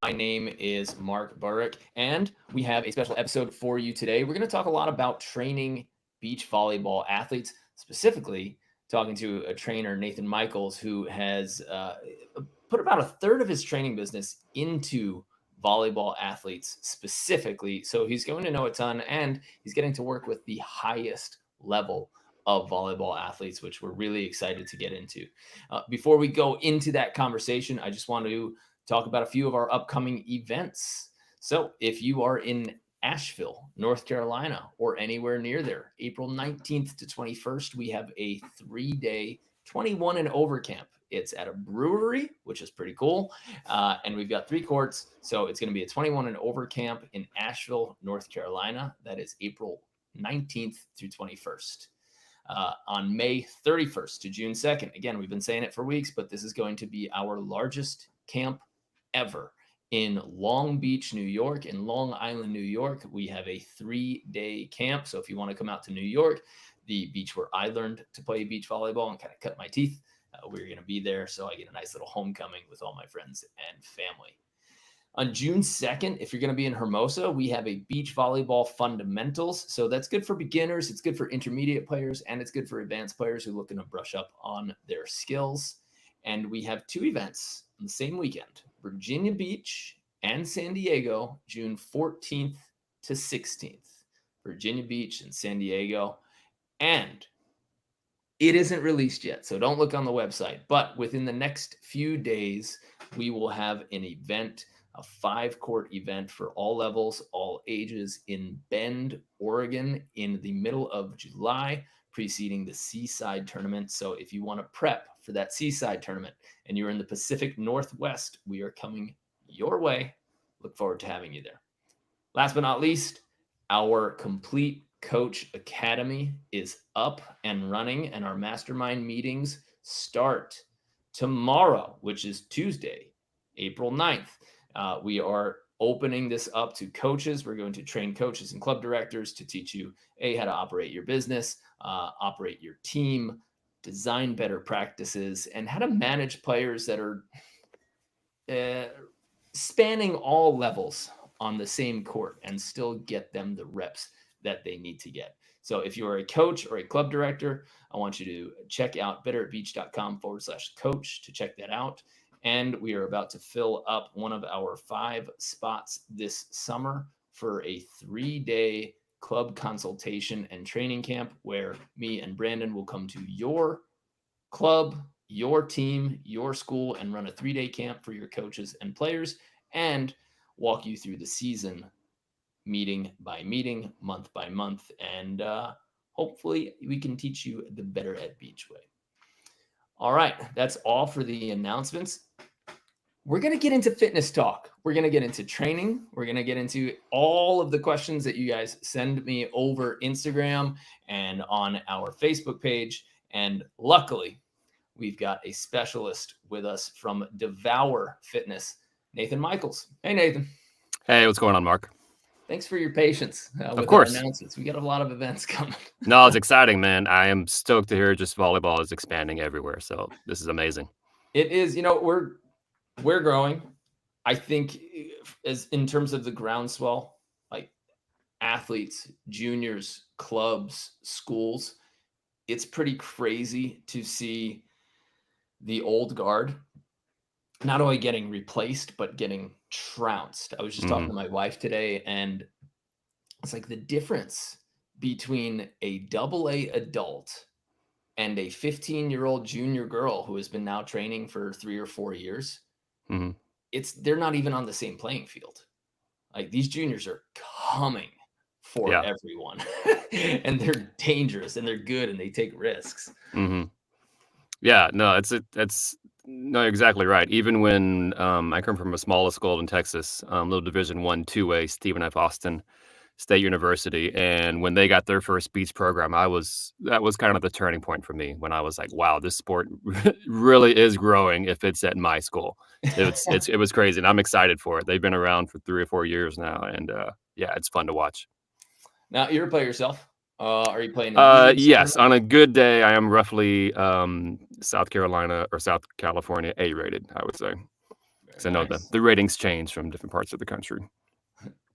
My name is Mark Burrick, and we have a special episode for you today. We're going to talk a lot about training beach volleyball athletes, specifically talking to a trainer, Nathan Michaels, who has put about a third of his training business into volleyball athletes specifically. So he's going to know a ton, and he's getting to work with the highest level of volleyball athletes, which we're really excited to get into. Before we go into that conversation, I just want to talk about a few of our upcoming events. So if you are in Asheville, North Carolina, or anywhere near there, April 19th to 21st, we have a 3-day 21 and over camp. It's at a brewery, which is pretty cool. And we've got 3 courts. So it's going to be a 21 and over camp in Asheville, North Carolina. That is April 19th through 21st. On May 31st to June 2nd. Again, we've been saying it for weeks, but this is going to be our largest camp ever in Long Beach, New York. In Long Island, New York, we have a 3-day camp. So if you want to come out to New York, the beach where I learned to play beach volleyball and kind of cut my teeth, we're going to be there. So I get a nice little homecoming with all my friends and family. On June 2nd, if you're going to be in Hermosa, we have a beach volleyball fundamentals. So that's good for beginners, it's good for intermediate players, and it's good for advanced players who are looking to brush up on their skills. And we have 2 events on the same weekend, Virginia Beach and San Diego, June 14th to 16th. Virginia Beach and San Diego. And it isn't released yet, so don't look on the website. But within the next few days, we will have an event, a 5-court event for all levels, all ages in Bend, Oregon, in the middle of July, preceding the Seaside tournament. So if you want to prep for that Seaside tournament and you're in the Pacific Northwest, we are coming your way. Look forward to having you there. Last but not least, our Complete Coach Academy is up and running, and our mastermind meetings start tomorrow, which is Tuesday, April 9th. We are opening this up to coaches. We're going to train coaches and club directors to teach you how to operate your business, operate your team, design better practices, and how to manage players that are spanning all levels on the same court and still get them the reps that they need to get. So if you're a coach or a club director, I want you to check out betteratbeach.com/coach to check that out. And we are about to fill up one of our 5 spots this summer for a 3-day club consultation and training camp where me and Brandon will come to your club, your team, your school, and run a 3-day camp for your coaches and players and walk you through the season meeting by meeting, month by month, and hopefully we can teach you the Better at Beach way. All right, that's all for the announcements. We're going to get into fitness talk. We're going to get into training. We're going to get into all of the questions that you guys send me over Instagram and on our Facebook page. And luckily, we've got a specialist with us from Devour Fitness, Nathan Michaels. Hey, Nathan. Hey, what's going on, Mark? Thanks for your patience with course. our announcements. We got a lot of events coming. No, it's exciting, man. I am stoked to hear just volleyball is expanding everywhere. So this is amazing. It is. We're growing. I think as in terms of the groundswell, like athletes, juniors, clubs, schools, it's pretty crazy to see the old guard not only getting replaced, but getting trounced. I was just talking to my wife today, and it's like the difference between a AA adult and a 15-year-old junior girl who has been now training for 3 or 4 years. Mm-hmm. They're not even on the same playing field. Like these juniors are coming for everyone and they're dangerous and they're good and they take risks. Mm-hmm. Yeah, no, no, exactly right. Even when I come from a smaller school in Texas, little Division I, 2A, Stephen F. Austin State University, and when they got their first beach program, that was kind of the turning point for me when I was like, wow, this sport really is growing if it's at my school. It was crazy, and I'm excited for it. They've been around for 3 or 4 years now, and it's fun to watch. Now, you're a player yourself. Are you playing? Yes, on a good day, I am roughly South Carolina or South California A-rated, I would say. because Very I know nice. the ratings change from different parts of the country.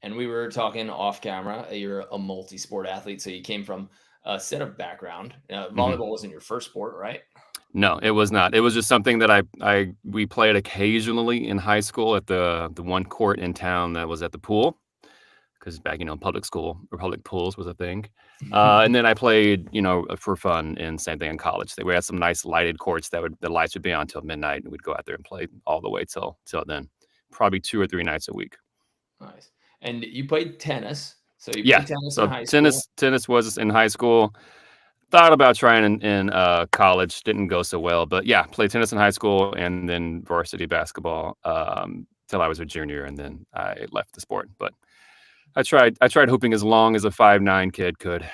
And we were talking off camera. You're a multi-sport athlete, so you came from a set of background. Mhm. Volleyball wasn't your first sport, right? No, it was not. It was just something that we played occasionally in high school at the one court in town that was at the pool, because back, public school or public pools was a thing. And then I played, for fun, and same thing in college. We had some nice lighted courts the lights would be on till midnight, and we'd go out there and play all the way till then, probably 2 or 3 nights a week. Nice. And you played tennis. So you Yeah. played tennis in So high school. tennis was in high school. Thought about trying in college, didn't go so well, but yeah, played tennis in high school and then varsity basketball till I was a junior, and then I left the sport. But I tried hooping as long as a 5'9" kid could.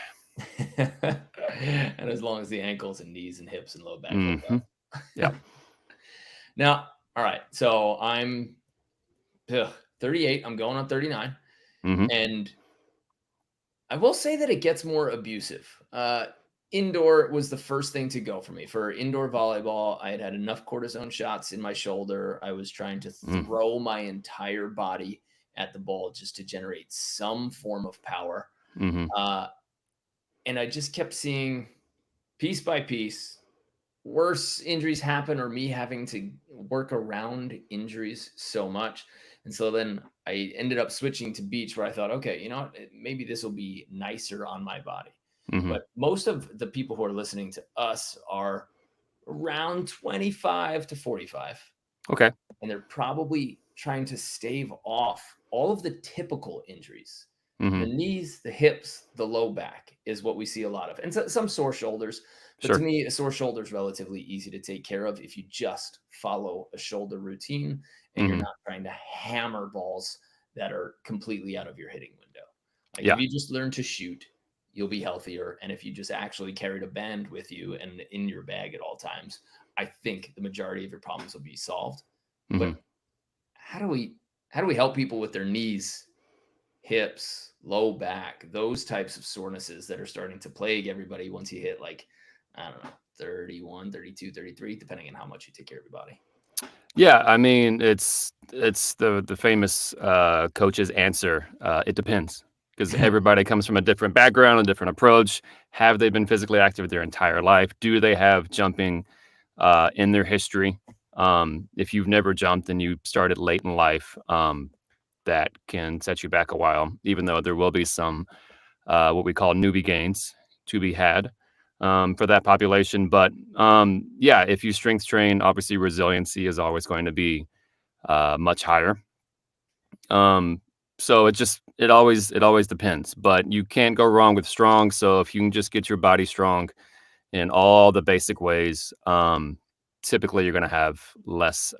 And as long as the ankles and knees and hips and low back hold Hmm. Yeah. up. Now, all right. So I'm 38. I'm going on 39. Hmm. And I will say that it gets more abusive. Indoor was the first thing to go for me. For indoor volleyball, I had had enough cortisone shots in my shoulder. I was trying to Mm. throw my entire body at the ball just to generate some form of power. Hmm. Uh, and I just kept seeing piece by piece worse injuries happen, or me having to work around injuries so much. And so then I ended up switching to beach, where I thought, okay, you know what, maybe this will be nicer on my body. Hmm. But most of the people who are listening to us are around 25 to 45, Okay. and they're probably trying to stave off all of the typical injuries. The Hmm. knees, the hips, the low back is what we see a lot of, and some sore shoulders. But to Sure. me, a sore shoulder is relatively easy to take care of if you just follow a shoulder routine and you're Hmm. not trying to hammer balls that are completely out of your hitting window. Like if Yeah. you just learn to shoot, you'll be healthier. And if you just actually carried a band with you and in your bag at all times, I think the majority of your problems will be solved. Hmm. But how do we help people with their knees, hips, low back, those types of sorenesses that are starting to plague everybody once you hit, like, I don't know, 31, 32, 33, depending on how much you take care of your body? Yeah, I mean, it's the famous coach's answer. It depends, because everybody comes from a different background, a different approach. Have they been physically active their entire life? Do they have jumping in their history? If you've never jumped and you started late in life, that can set you back a while. Even though there will be some what we call newbie gains to be had for that population. But yeah, if you strength train, obviously resiliency is always going to be much higher. Um, so it always depends. But you can't go wrong with strong. So if you can just get your body strong in all the basic ways, typically you're going to have less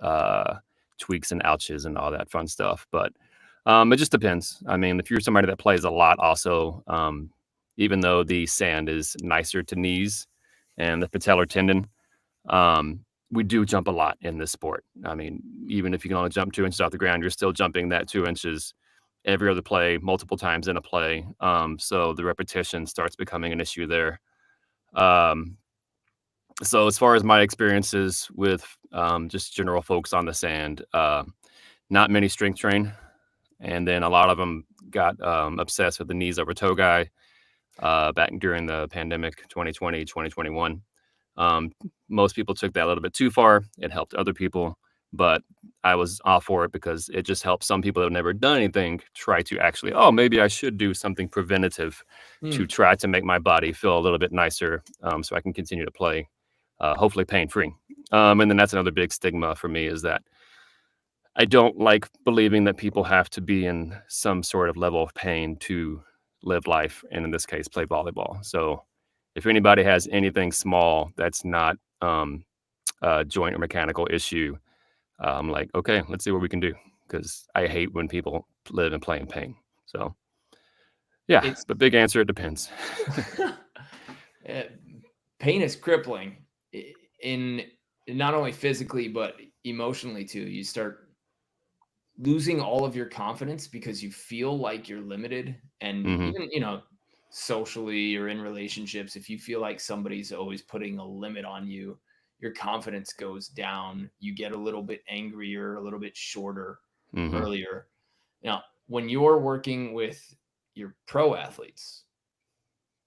tweaks and ouches and all that fun stuff. But it just depends. I mean, if you're somebody that plays a lot, also, even though the sand is nicer to knees and the patellar tendon, um, we do jump a lot in this sport. I mean, even if you can only jump 2 inches off the ground, you're still jumping that 2 inches every other play, multiple times in a play. So the repetition starts becoming an issue there. Um, so as far as my experiences with just general folks on the sand, not many strength train, and then a lot of them got obsessed with the knees over toe guy back during the pandemic 2020 2021. um, Most people took that a little bit too far. It helped other people, but I was all for it because it just helped some people that have never done anything try to actually, oh, maybe I should do something preventative to Hmm. try to make my body feel a little bit nicer, so I can continue to play, hopefully pain free. And then that's another big stigma for me, is that I don't like believing that people have to be in some sort of level of pain to live life, and in this case, play volleyball. So, if anybody has anything small that's not a joint or mechanical issue, I'm like, okay, let's see what we can do, because I hate when people live and play in pain. So, yeah, It's but big answer, it depends. uh, pain is crippling in not only physically but emotionally too. You start losing all of your confidence because you feel like you're limited. And Hmm. even, socially or in relationships, if you feel like somebody's always putting a limit on you, your confidence goes down. You get a little bit angrier, a little bit shorter Hmm. earlier. Now, when you're working with your pro athletes,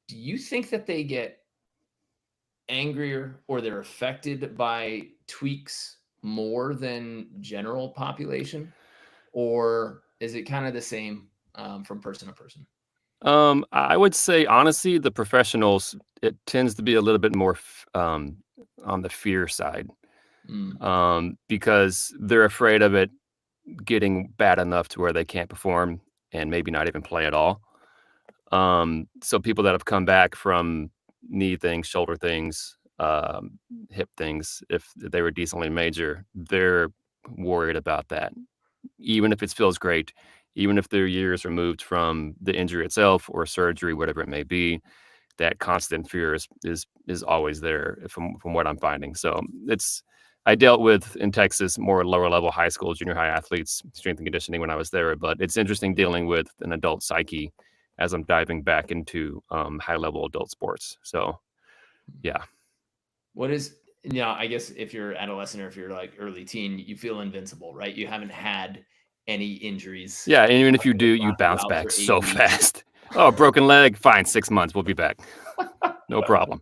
do you think that they get angrier or they're affected by tweaks more than general population? Or is it kind of the same from person to person? I would say honestly, the professionals, it tends to be a little bit more on the fear side, Mm, because they're afraid of it getting bad enough to where they can't perform and maybe not even play at all. So people that have come back from knee things, shoulder things, hip things, if they were decently major, they're worried about that. Even if it feels great, even if they're years removed from the injury itself or surgery, whatever it may be, that constant fear is always there from what I'm finding. So it's I dealt with in Texas more lower level high school, junior high athletes, strength and conditioning when I was there. But it's interesting dealing with an adult psyche as I'm diving back into high level adult sports. So yeah. what is, I guess if you're adolescent or if you're like early teen, you feel invincible, right? You haven't had any injuries Yeah, and even if you that do, have you knocked you bounce out back for 8 so weeks. fast. Oh, broken leg, fine, 6 months, we'll be back. No problem.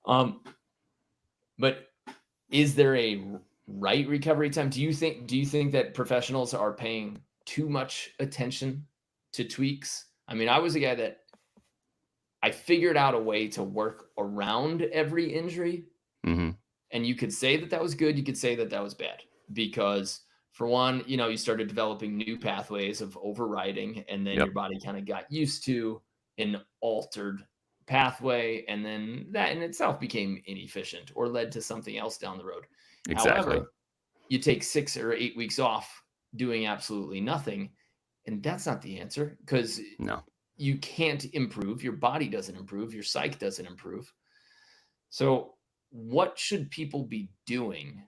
um, but is there a right recovery time? Do you think that professionals are paying too much attention to tweaks? I mean, I was a guy that I figured out a way to work around every injury. Hmm. And you could say that that was good. You could say that that was bad because, for one, you started developing new pathways of overriding, and then Yep, your body kind of got used to an altered pathway. And then that in itself became inefficient or led to something else down the road. exactly. However, you take 6 or 8 weeks off doing absolutely nothing. And that's not the answer because No. you can't improve. Your body doesn't improve. Your psyche doesn't improve. So, what should people be doing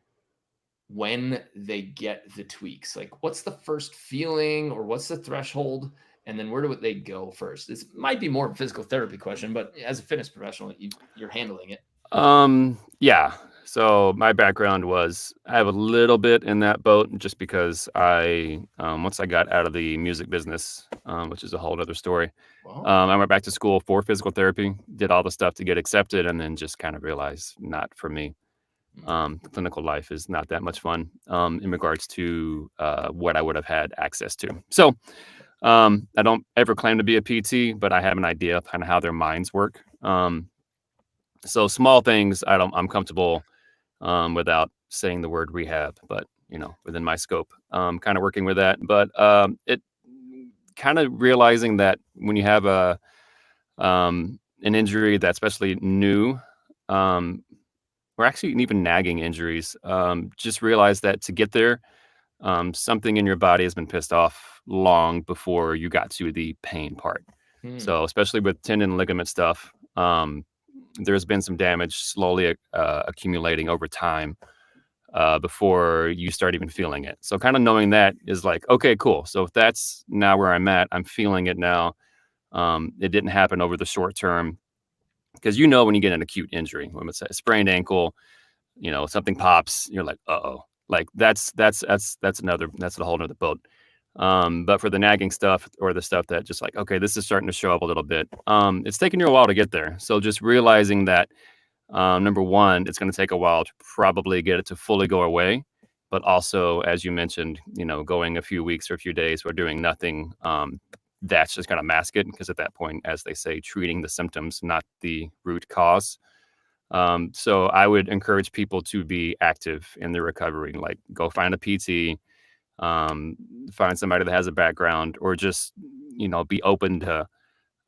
when they get the tweaks? Like, what's the first feeling or what's the threshold? And then where do they go first? This might be more of a physical therapy question, but as a fitness professional, you're handling it. Yeah. So my background was I have a little bit in that boat just because once I got out of the music business, which is a whole other story, Well, I went back to school for physical therapy, did all the stuff to get accepted, and then just kind of realized not for me. mm, Clinical life is not that much fun in regards to what I would have had access to. So I don't ever claim to be a PT, but I have an idea of kind of how their minds work. So small things I'm comfortable without saying the word rehab, but within my scope, kind of working with that. But it kind of realizing that when you have an injury that's especially new, um, or actually even nagging injuries, just realize that to get there, something in your body has been pissed off long before you got to the pain part. mm, So especially with tendon and ligament stuff, there's been some damage slowly accumulating over time before you start even feeling it. So kind of knowing that is like, okay, cool. So if that's now where I'm at, I'm feeling it now. It didn't happen over the short term because when you get an acute injury, let me say a sprained ankle, something pops, you're like, uh-oh. Like that's a whole nother boat. But for the nagging stuff or the stuff that just like, okay, this is starting to show up a little bit. It's taking you a while to get there. So just realizing that number one, it's going to take a while to probably get it to fully go away. But also, as you mentioned, going a few weeks or a few days or doing nothing, that's just going to mask it because at that point, as they say, treating the symptoms, not the root cause. So I would encourage people to be active in their recovery, like go find a PT, um, find somebody that has a background, or just, be open to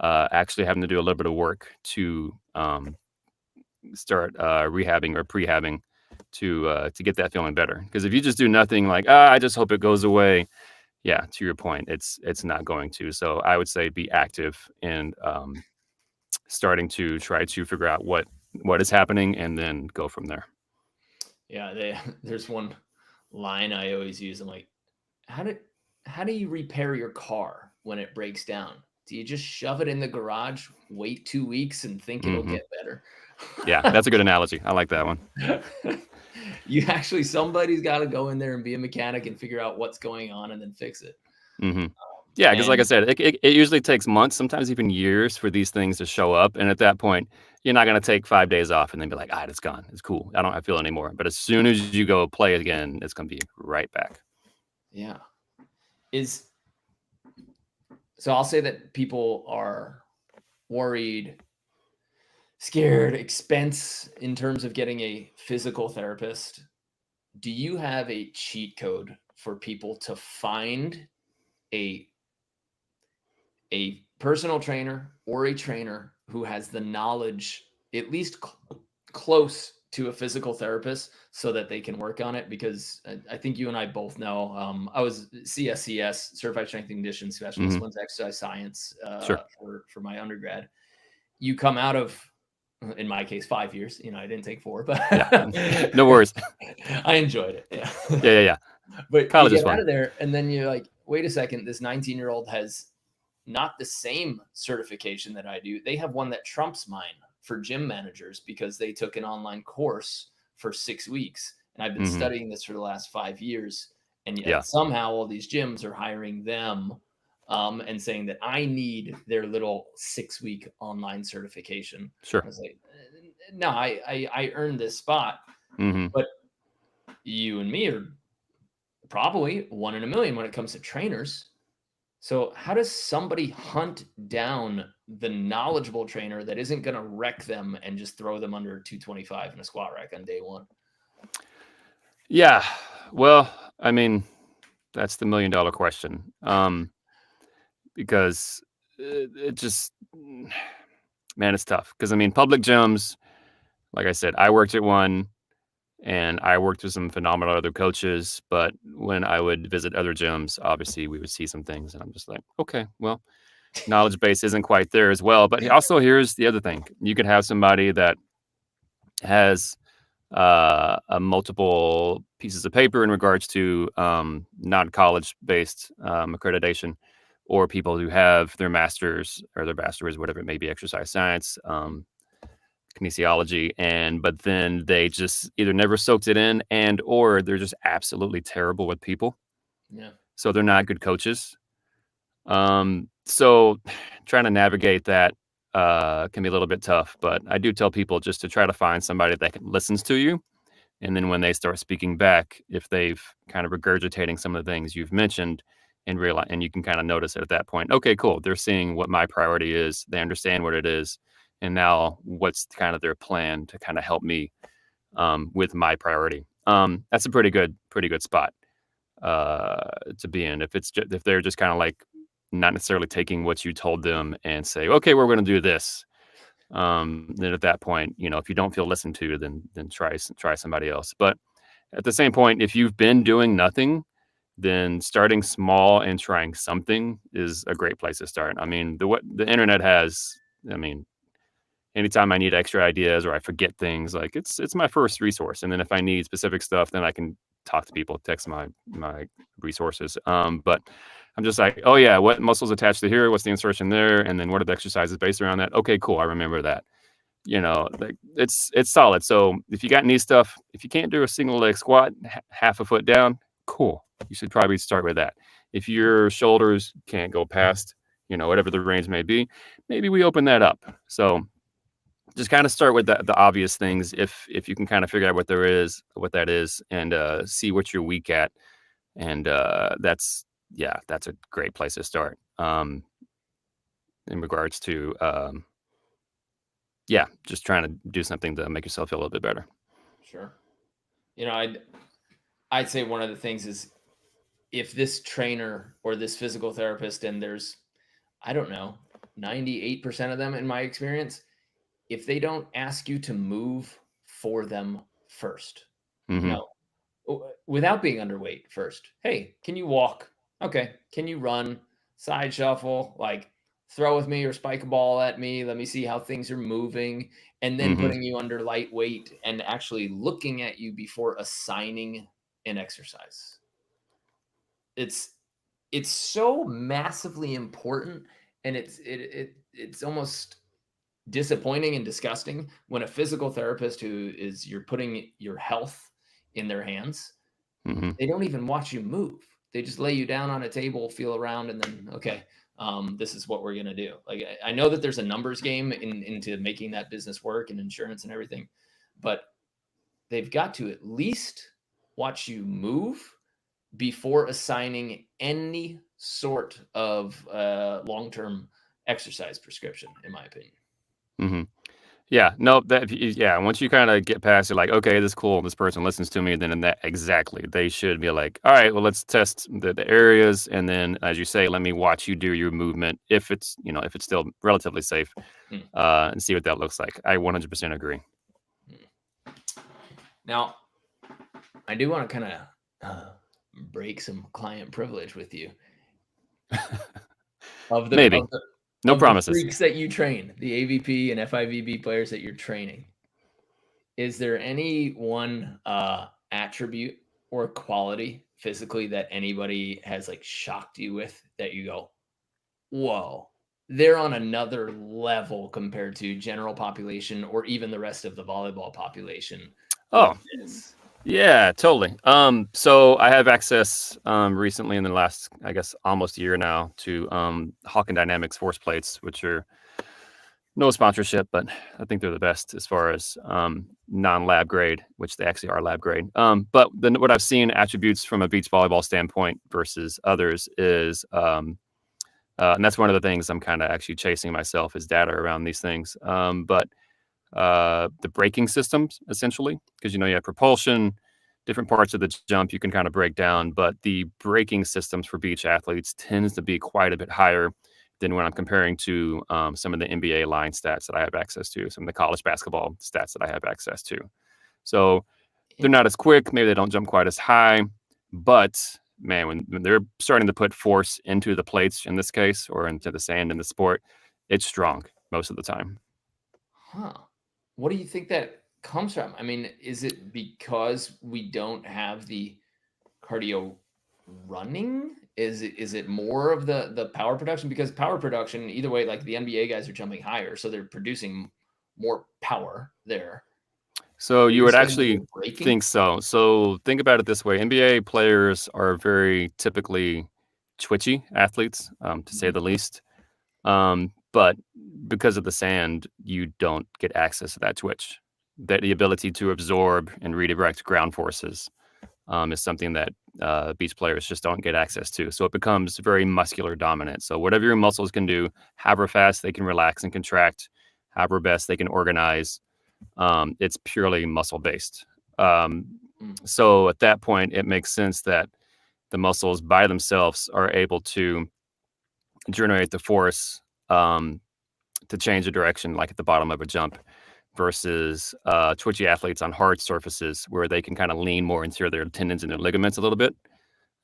actually having to do a little bit of work to start rehabbing or prehabbing to get that feeling better. Because if you just do nothing, like I just hope it goes away. Yeah, to your point, it's not going to. So I would say be active and starting to try to figure out what is happening and then go from there. yeah, there's one line I always use. I'm like, how do how do you repair your car when it breaks down? Do you just shove it in the garage, wait 2 weeks, and think it'll Hmm. get better? Yeah, that's a good analogy. I like that one. Somebody's got to go in there and be a mechanic and figure out what's going on and then fix it. Hmm. Yeah, because like I And said, it usually takes months, sometimes even years for these things to show up. And at that point, you're not going to take 5 days off and then be like, all right, it's gone. It's cool. I don't have feel anymore. But as soon as you go play it again, it's going to be right back. yeah, so I'll say that people are worried, scared, expense in terms of getting a physical therapist. Do you have a cheat code for people to find a personal trainer or a trainer who has the knowledge at least close to a physical therapist so that they can work on it? Because I think you and I both know, I was CSCS, Certified Strength and Conditioning Specialist, Hmm. went to exercise science Sure. for my undergrad. You come out of, in my case, 5 years. I didn't take 4, but Yeah. No worries. I enjoyed it. Yeah. Yeah. But you College is get out fun. of there and then you're like, wait a second, this 19-year-old has not the same certification that I do. They have one that trumps mine for gym managers because they took an online course for 6 weeks. And I've been Hmm. studying this for the last 5 years. And Yeah. yet somehow all these gyms are hiring them and saying that I need their little 6-week online certification. Sure. I was like, no, I earned this spot. Hmm. But you and me are probably 1 in a million when it comes to trainers. So, how does somebody hunt down the knowledgeable trainer that isn't going to wreck them and just throw them under 225 in a squat rack on day one? Yeah. Well, I mean, that's the $1 million question. Because it just, man, it's tough. Because I mean, public gyms, like I said, I worked at one and I worked with some phenomenal other coaches. But when I would visit other gyms, obviously we would see some things, and I'm just like, okay, well, knowledge base isn't quite there as well. But also, here's the other thing: you could have somebody that has a multiple pieces of paper in regards to non-college based accreditation, or people who have their masters or their bachelors, whatever it may be, exercise science, kinesiology, but then they just either never soaked it in, and or they're just absolutely terrible with people, Yeah. so they're not good coaches. So trying to navigate that can be a little bit tough, but I do tell people just to try to find somebody that listens to you. And then when they start speaking back, if they've kind of regurgitating some of the things you've mentioned and realize, and you can kind of notice it at that point, okay, cool. They're seeing what my priority is. They understand what it is. And now what's kind of their plan to kind of help me with my priority. That's a pretty good spot to be in. If they're just kind of like not necessarily taking what you told them and say, okay, we're going to do this. Then at that point, if you don't feel listened to, then try somebody else. But at the same point, if you've been doing nothing, then starting small and trying something is a great place to start. I mean, what the internet has, I mean, anytime I need extra ideas or I forget things, like it's my first resource. And then if I need specific stuff, then I can talk to people, text my resources. But I'm just like, oh yeah, what muscles attached to here? What's the insertion there? And then what are the exercises based around that? Okay, cool. I remember that. Like it's solid. So if you got knee stuff, if you can't do a single leg squat, half a foot down, cool. You should probably start with that. If your shoulders can't go past, whatever the range may be, maybe we open that up. So just kind of start with the obvious things if you can kind of figure out what that is, and see what you're weak at, and that's a great place to start in regards to just trying to do something to make yourself feel a little bit better. Sure. I'd say one of the things is, if this trainer or this physical therapist, and there's, I don't know, 98% of them in my experience, if they don't ask you to move for them first, you Hmm. know, without being underweight first. Hey, can you walk? Okay. Can you run? Side shuffle, like throw with me or spike a ball at me. Let me see how things are moving. And then Hmm. putting you under lightweight and actually looking at you before assigning an exercise. It's so massively important. And it's almost disappointing and disgusting when a physical therapist you're putting your health in their hands, Hmm. they don't even watch you move. They just lay you down on a table, feel around, and then okay, this is what we're gonna do. Like I know that there's a numbers game into making that business work and insurance and everything, but they've got to at least watch you move before assigning any sort of long-term exercise prescription, in my opinion. Hmm. Yeah, no, yeah. Once you kind of get past it, like, okay, this is cool. This person listens to me. Then in that exactly, they should be like, all right, well, let's test the areas, and then, as you say, let me watch you do your movement if it's if it's still relatively safe, Hmm. and see what that looks like. I 100% agree. Now, I do want to kind of break some client privilege with you. Of the Maybe. of the No of the promises. freaks that you train, the AVP and FIVB players that you're training, is there any one attribute or quality physically that anybody has like shocked you with that you go, whoa, they're on another level compared to general population or even the rest of the volleyball population with Oh, this? yeah, totally. So I have access recently in the last, I guess, almost a year now to Hawk and Dynamics force plates, which are no sponsorship, but I think they're the best as far as non-lab grade, which they actually are lab grade. But then what I've seen attributes from a beach volleyball standpoint versus others is, and that's one of the things I'm kind of actually chasing myself is data around these things. But the braking systems essentially, because you have propulsion, different parts of the jump you can kind of break down, but the braking systems for beach athletes tends to be quite a bit higher than when I'm comparing to some of the NBA line stats that I have access to, some of the college basketball stats that I have access to. So they're not as quick, maybe they don't jump quite as high, but man, when they're starting to put force into the plates in this case, or into the sand in the sport, it's strong most of the time. Huh. What do you think that comes from? I mean, is it because we don't have the cardio running? Is it more of the power production? Because power production, either way, like the NBA guys are jumping higher, so they're producing more power there. So you Is would there more actually braking? think so. So think about it this way: NBA players are very typically twitchy athletes, to say Mhm. the least. But because of the sand, you don't get access to that twitch. That the ability to absorb and redirect ground forces is something that beach players just don't get access to. So it becomes very muscular dominant. So whatever your muscles can do, however fast they can relax and contract, however best they can organize, it's purely muscle based. Um, Mm. so at that point, it makes sense that the muscles by themselves are able to generate the force to change the direction, like at the bottom of a jump, versus twitchy athletes on hard surfaces where they can kind of lean more into their tendons and their ligaments a little bit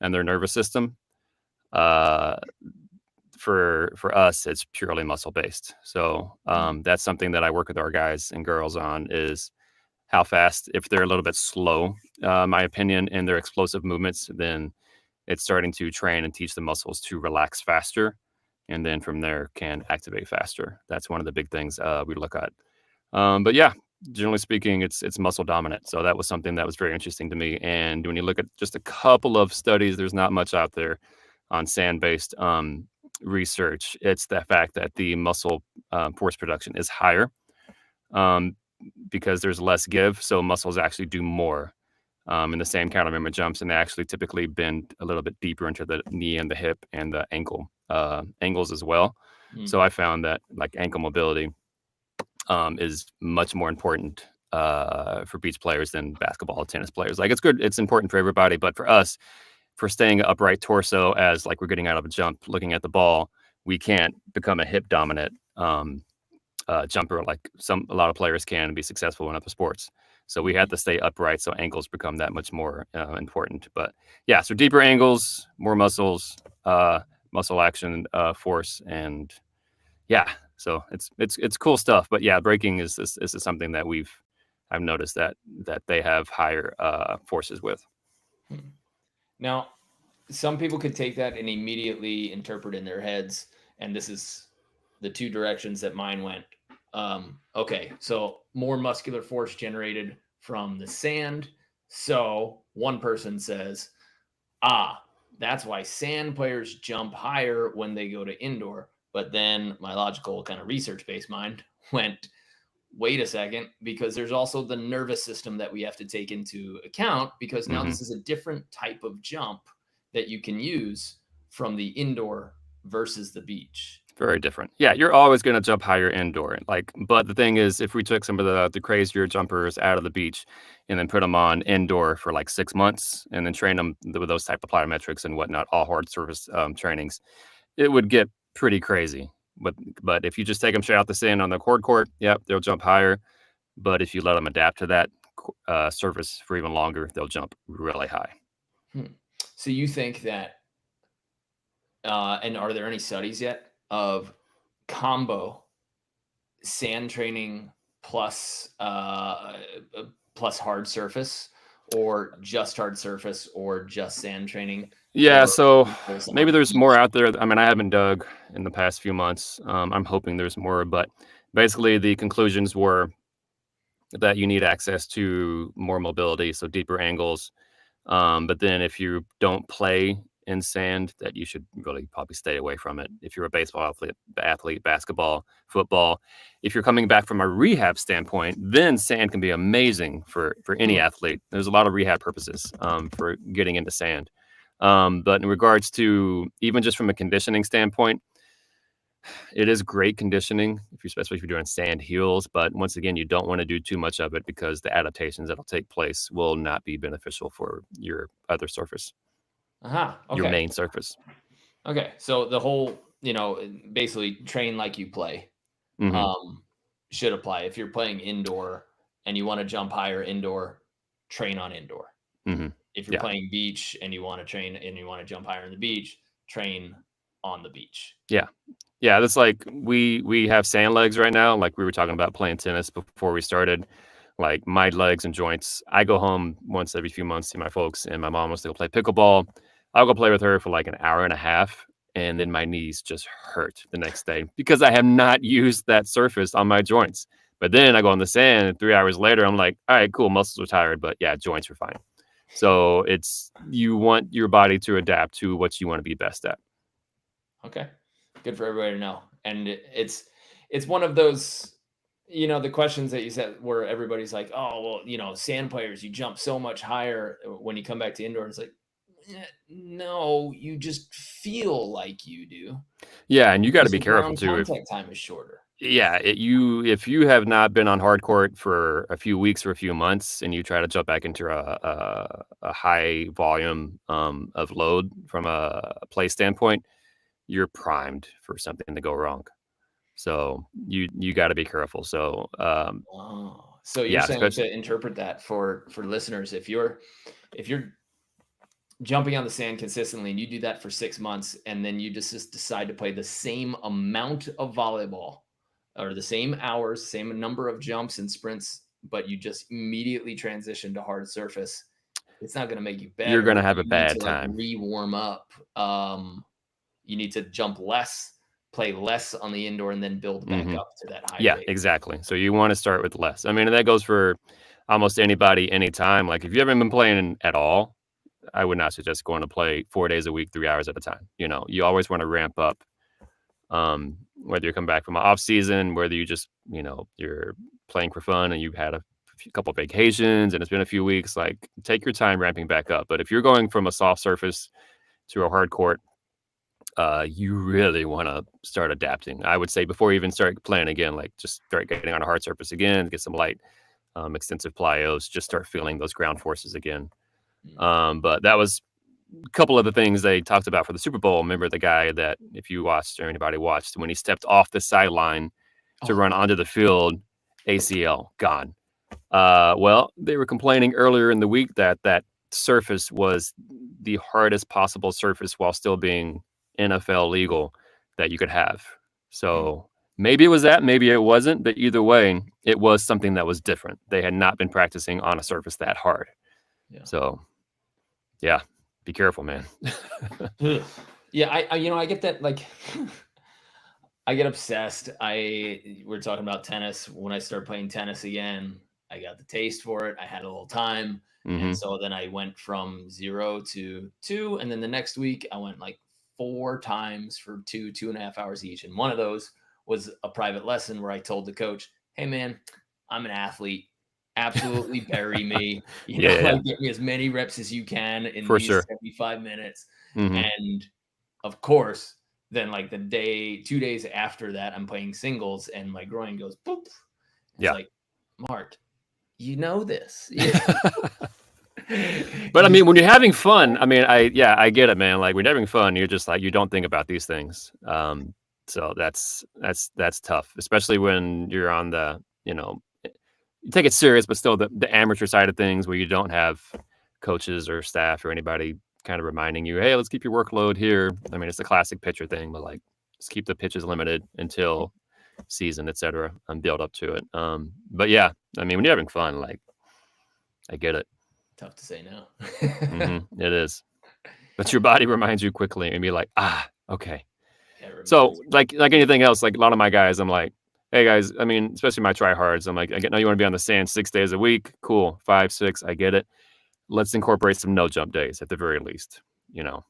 and their nervous system. Uh, for us, it's purely muscle based. So Mm. that's something that I work with our guys and girls on is how fast, if they're a little bit slow, my opinion, in their explosive movements, then it's starting to train and teach the muscles to relax faster. And then from there can activate faster. That's one of the big things we look at. But yeah, generally speaking, it's muscle dominant. So that was something that was very interesting to me. And when you look at just a couple of studies, there's not much out there on sand-based research. It's the fact that the muscle force production is higher um, because there's less give, so muscles actually do more in the same kind of movement jumps, and they actually typically bend a little bit deeper into the knee and the hip and the ankle angles as well. Mm. So I found that like ankle mobility is much more important for beach players than basketball or tennis players. Like it's good, it's important for everybody, but for us, for staying upright torso as like we're getting out of a jump, looking at the ball, we can't become a hip dominant jumper like a lot of players can be successful in other sports. So we had Mhm. to stay upright, so ankles become that much more important. But yeah, so deeper angles, more muscles, muscle action, force, and yeah, so it's cool stuff. But yeah, braking is something that I've noticed that they have higher forces with. Hmm. Now, some people could take that and immediately interpret in their heads, and this is the two directions that mine went. Okay, so more muscular force generated from the sand. So one person says, that's why sand players jump higher when they go to indoor. But then my logical kind of research based mind went, wait a second, because there's also the nervous system that we have to take into account, because now this is a different type of jump that you can use from the indoor versus the beach. Very different. Yeah, you're always going to jump higher indoor. But the thing is, if we took some of the crazier jumpers out of the beach and then put them on indoor for like 6 months and then train them with those type of plyometrics and whatnot, all hard surface trainings, it would get pretty crazy. But if you just take them straight out the sand on the court, yep, they'll jump higher. But if you let them adapt to that surface for even longer, they'll jump really high. So you think that, and are there any studies yet of combo sand training plus hard surface, or just hard surface, or just sand training? Yeah, so maybe there's more out there. I mean, I haven't dug in the past few months. I'm hoping there's more, but basically the conclusions were that you need access to more mobility, so deeper angles. But then if you don't play in sand, that you should really probably stay away from it. If you're a baseball athlete, basketball, football, if you're coming back from a rehab standpoint, then sand can be amazing for any athlete. There's a lot of rehab purposes for getting into sand. But in regards to even just from a conditioning standpoint, it is great conditioning, especially if you're doing sand heels. But once again, you don't want to do too much of it because the adaptations that'll take place will not be beneficial for your other surface. Okay. Your main surface. Okay. So the whole, basically train like you play should apply. If you're playing indoor and you want to jump higher indoor, train on indoor. If you're playing beach and you want to train and you want to jump higher in the beach, train on the beach. Yeah, that's like we have sand legs right now. Like we were talking about playing tennis before we started. Like my legs and joints, I go home once every few months to see my folks, and my mom wants to go play pickleball. I'll go play with her for like an hour and a half, and then my knees just hurt the next day because I have not used that surface on my joints. But then I go on the sand, and 3 hours later, I'm like, all right, cool, muscles are tired, but yeah, joints are fine. So you want your body to adapt to what you want to be best at. Okay. Good for everybody to know. And it's one of those, the questions that you said where everybody's like, oh, well, sand players, you jump so much higher when you come back to indoor. It's like, no, you just feel like you do. Yeah, and you got to be careful too. Contact time is shorter. Yeah, if you have not been on hard court for a few weeks or a few months, and you try to jump back into a high volume of load from a play standpoint, you're primed for something to go wrong. So you got to be careful. So so you're saying to interpret that for listeners, if you're jumping on the sand consistently and you do that for 6 months, and then you just decide to play the same amount of volleyball or the same hours, same number of jumps and sprints, but you just immediately transition to hard surface, it's not going to make you better. You're going to have a bad time. Re-warm up. You need to jump less, play less on the indoor, and then build back up to that high rate. Exactly. So you want to start with less. I mean, that goes for almost anybody, anytime. Like if you haven't been playing at all, I would not suggest going to play 4 days a week, 3 hours at a time. You always want to ramp up. Whether you come back from an off season, whether you just, you're playing for fun and you've had a couple of vacations and it's been a few weeks, like take your time ramping back up. But if you're going from a soft surface to a hard court, you really want to start adapting. I would say before you even start playing again, like just start getting on a hard surface again, get some light, extensive plyos, just start feeling those ground forces again. But that was a couple of the things they talked about for the Super Bowl. Remember the guy that, if you watched or anybody watched, when he stepped off the sideline to run onto the field, ACL gone. Well, they were complaining earlier in the week that surface was the hardest possible surface while still being NFL legal that you could have. So maybe it was that, maybe it wasn't, but either way, it was something that was different. They had not been practicing on a surface that hard. So yeah, be careful, man. Yeah, I get that. Like, I get obsessed. We're talking about tennis. When I started playing tennis again, I got the taste for it. I had a little time. And Hmm. so then I went from 0 to 2. And then the next week I went like 4 times for 2.5 hours each. And one of those was a private lesson where I told the coach, hey man, I'm an athlete. Absolutely bury me. Yeah, yeah, yeah, Like get me as many reps as you can in for these sure. 75 minutes. Hmm. And of course, then like 2 days after that, I'm playing singles and my groin goes boop. It's Yeah. like, Mark, you know this. But I You mean, when you're having fun, I mean, I get it, man. Like when you're having fun, you're just like you don't think about these things. So that's tough, especially when you're on the you take it serious, but still the amateur side of things where you don't have coaches or staff or anybody kind of reminding you, hey, let's keep your workload here. I mean, it's a classic pitcher thing, but like just keep the pitches limited until season, etc., and build up to it. But yeah, I mean, when you're having fun, like I get it. Tough to say no. It is. But your body reminds you quickly and be like, okay. Yeah, it reminds So me. like anything else, like a lot of my guys, I'm like, hey guys, I mean, especially my tryhards, I'm like, I know you want to be on the sand 6 days a week. Cool. 5, 6, I get it. Let's incorporate some no jump days at the very least, you know.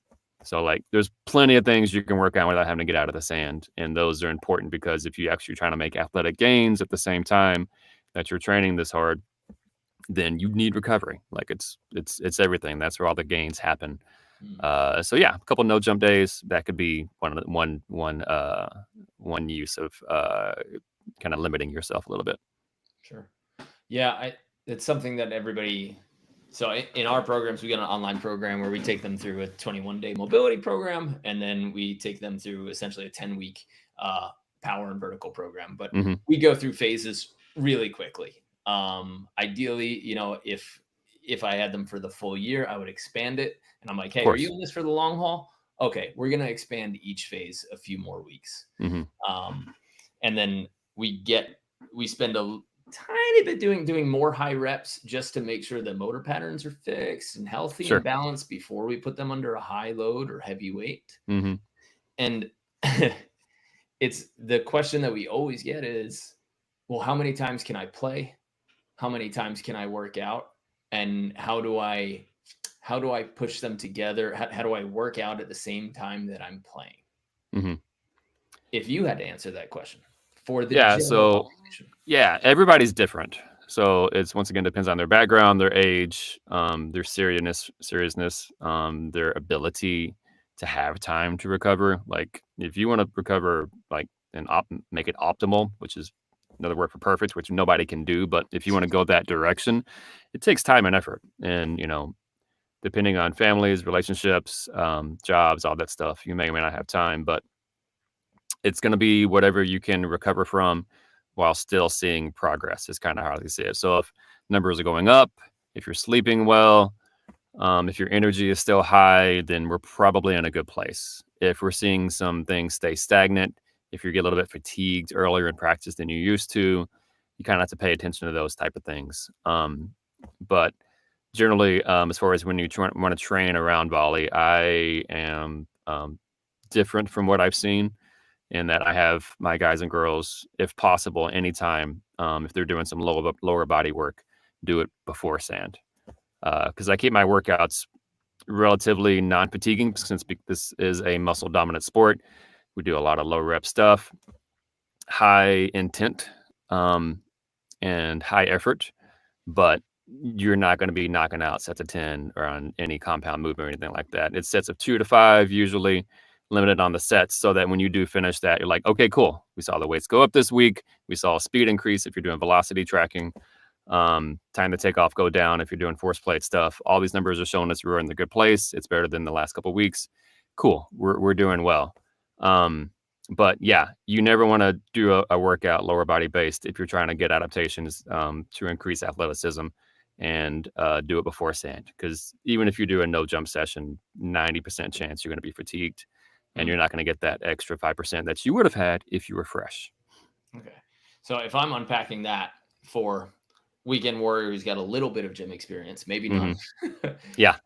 So like there's plenty of things you can work on without having to get out of the sand. And those are important because if you actually trying to make athletic gains at the same time that you're training this hard, then you need recovery. Like it's everything. That's where all the gains happen. Hmm, So yeah, a couple no jump days. That could be one use of kind of limiting yourself a little bit. sure. Yeah, it's something that everybody. So in our programs, we got an online program where we take them through a 21-day mobility program, and then we take them through essentially a 10-week power and vertical program. But Hmm. we go through phases really quickly. Ideally, if I had them for the full year, I would expand it. And I'm like, Of hey, are you course. in this for the long haul? Okay, we're gonna expand each phase a few more weeks. Hmm. Um, and then we spend a tiny bit doing more high reps just to make sure the motor patterns are fixed and healthy and Sure. balanced before we put them under a high load or heavy weight. Hmm. And it's the question that we always get is, well, how many times can I play? How many times can I work out? And how do I push them together? How do I work out at the same time that I'm playing? Hmm. If you had to answer that question for the Yeah. general So population. yeah, everybody's different. So it's once again depends on their background, their age, their seriousness, their ability to have time to recover. Like if you want to recover, like make it optimal, which is another word for perfect, which nobody can do. But if you want to go that direction, it takes time and effort. And depending on families, relationships, jobs, all that stuff, you may or may not have time. But it's going to be whatever you can recover from while still seeing progress is kind of how they see it. So if numbers are going up, if you're sleeping well, if your energy is still high, then we're probably in a good place. If we're seeing some things stay stagnant, if you get a little bit fatigued earlier in practice than you used to, you kind of have to pay attention to those type of things. But generally, as far as when you want to train around volley, I am different from what I've seen in that I have my guys and girls, if possible, anytime, if they're doing some lower body work, do it before sand. Because I keep my workouts relatively non-fatiguing since this is a muscle dominant sport. We do a lot of low rep stuff, high intent, and high effort, but you're not going to be knocking out sets of 10 or on any compound movement or anything like that. It's sets of 2 to 5, usually limited on the sets, so that when you do finish that, you're like, okay, cool. We saw the weights go up this week. We saw a speed increase if you're doing velocity tracking. Time to take off go down if you're doing force plate stuff. All these numbers are showing us we're in the good place. It's better than the last couple of weeks. Cool. We're doing well. But yeah, you never want to do a workout lower body based if you're trying to get adaptations to increase athleticism and do it before sand. Because even if you do a no jump session, 90% chance you're going to be fatigued and Hmm, you're not going to get that extra 5% that you would have had if you were fresh. okay. So if I'm unpacking that for weekend warrior who's got a little bit of gym experience, maybe Hmm. none. Yeah.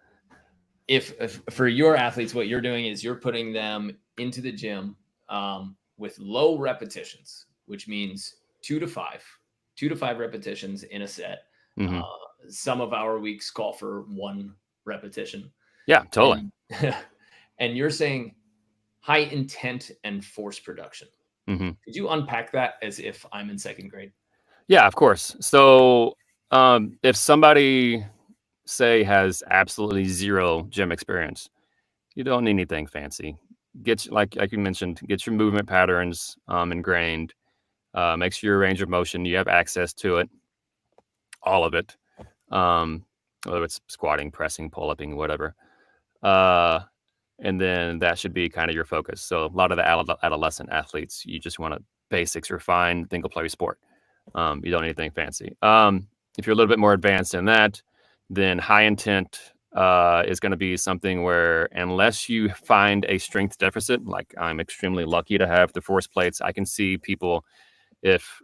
If for your athletes, what you're doing is you're putting them into the gym. with low repetitions, which means 2 to 5 repetitions in a set. Hmm. Some of our weeks call for 1 repetition. Yeah, totally. And, and you're saying high intent and force production. Hmm. Could you unpack that as if I'm in 2nd grade? Yeah, of course. So if somebody, say, has absolutely zero gym experience, you don't need anything fancy. Like you mentioned, get your movement patterns ingrained. Make sure your range of motion, you have access to it, all of it. Whether it's squatting, pressing, pull-upping, whatever. And then that should be kind of your focus. So a lot of the adolescent athletes, you just want to basics are fine, then go play your sport. You don't need anything fancy. If you're a little bit more advanced in that, then high intent is going to be something where, unless you find a strength deficit, like I'm extremely lucky to have the force plates, I can see people, if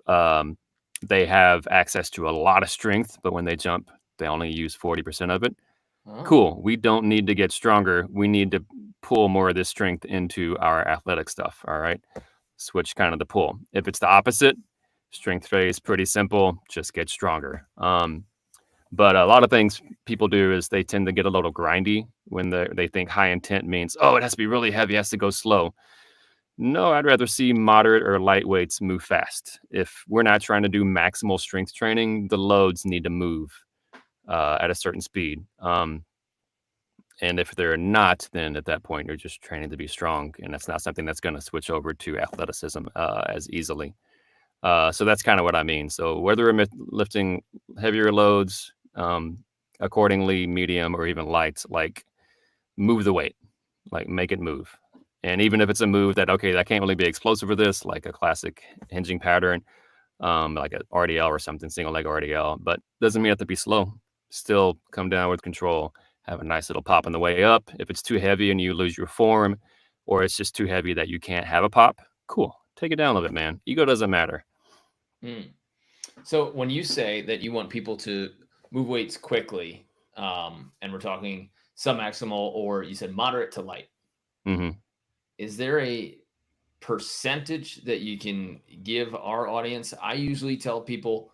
they have access to a lot of strength, but when they jump, they only use 40% of it. Oh. Cool. We don't need to get stronger. We need to pull more of this strength into our athletic stuff. All right. Switch kind of the pull. If it's the opposite, strength phase, pretty simple. Just get stronger. But a lot of things people do is they tend to get a little grindy when they think high intent means, oh, it has to be really heavy, it has to go slow. No, I'd rather see moderate or light weights move fast. If we're not trying to do maximal strength training, the loads need to move at a certain speed. And if they're not, then at that point, you're just training to be strong. And that's not something that's going to switch over to athleticism as easily. So that's kind of what I mean. So whether we're lifting heavier loads, accordingly, medium or even light, like move the weight, like make it move. And even if it's a move that, okay, that can't really be explosive for this, like a classic hinging pattern, like an RDL or something, single leg RDL, but doesn't mean you have to be slow. Still come down with control, have a nice little pop on the way up. If it's too heavy and you lose your form, or it's just too heavy that you can't have a pop, cool. Take it down a little bit, man. Ego doesn't matter. So when you say that you want people to move weights quickly, and we're talking submaximal, or you said moderate to light, is there a percentage that you can give our audience? I usually tell people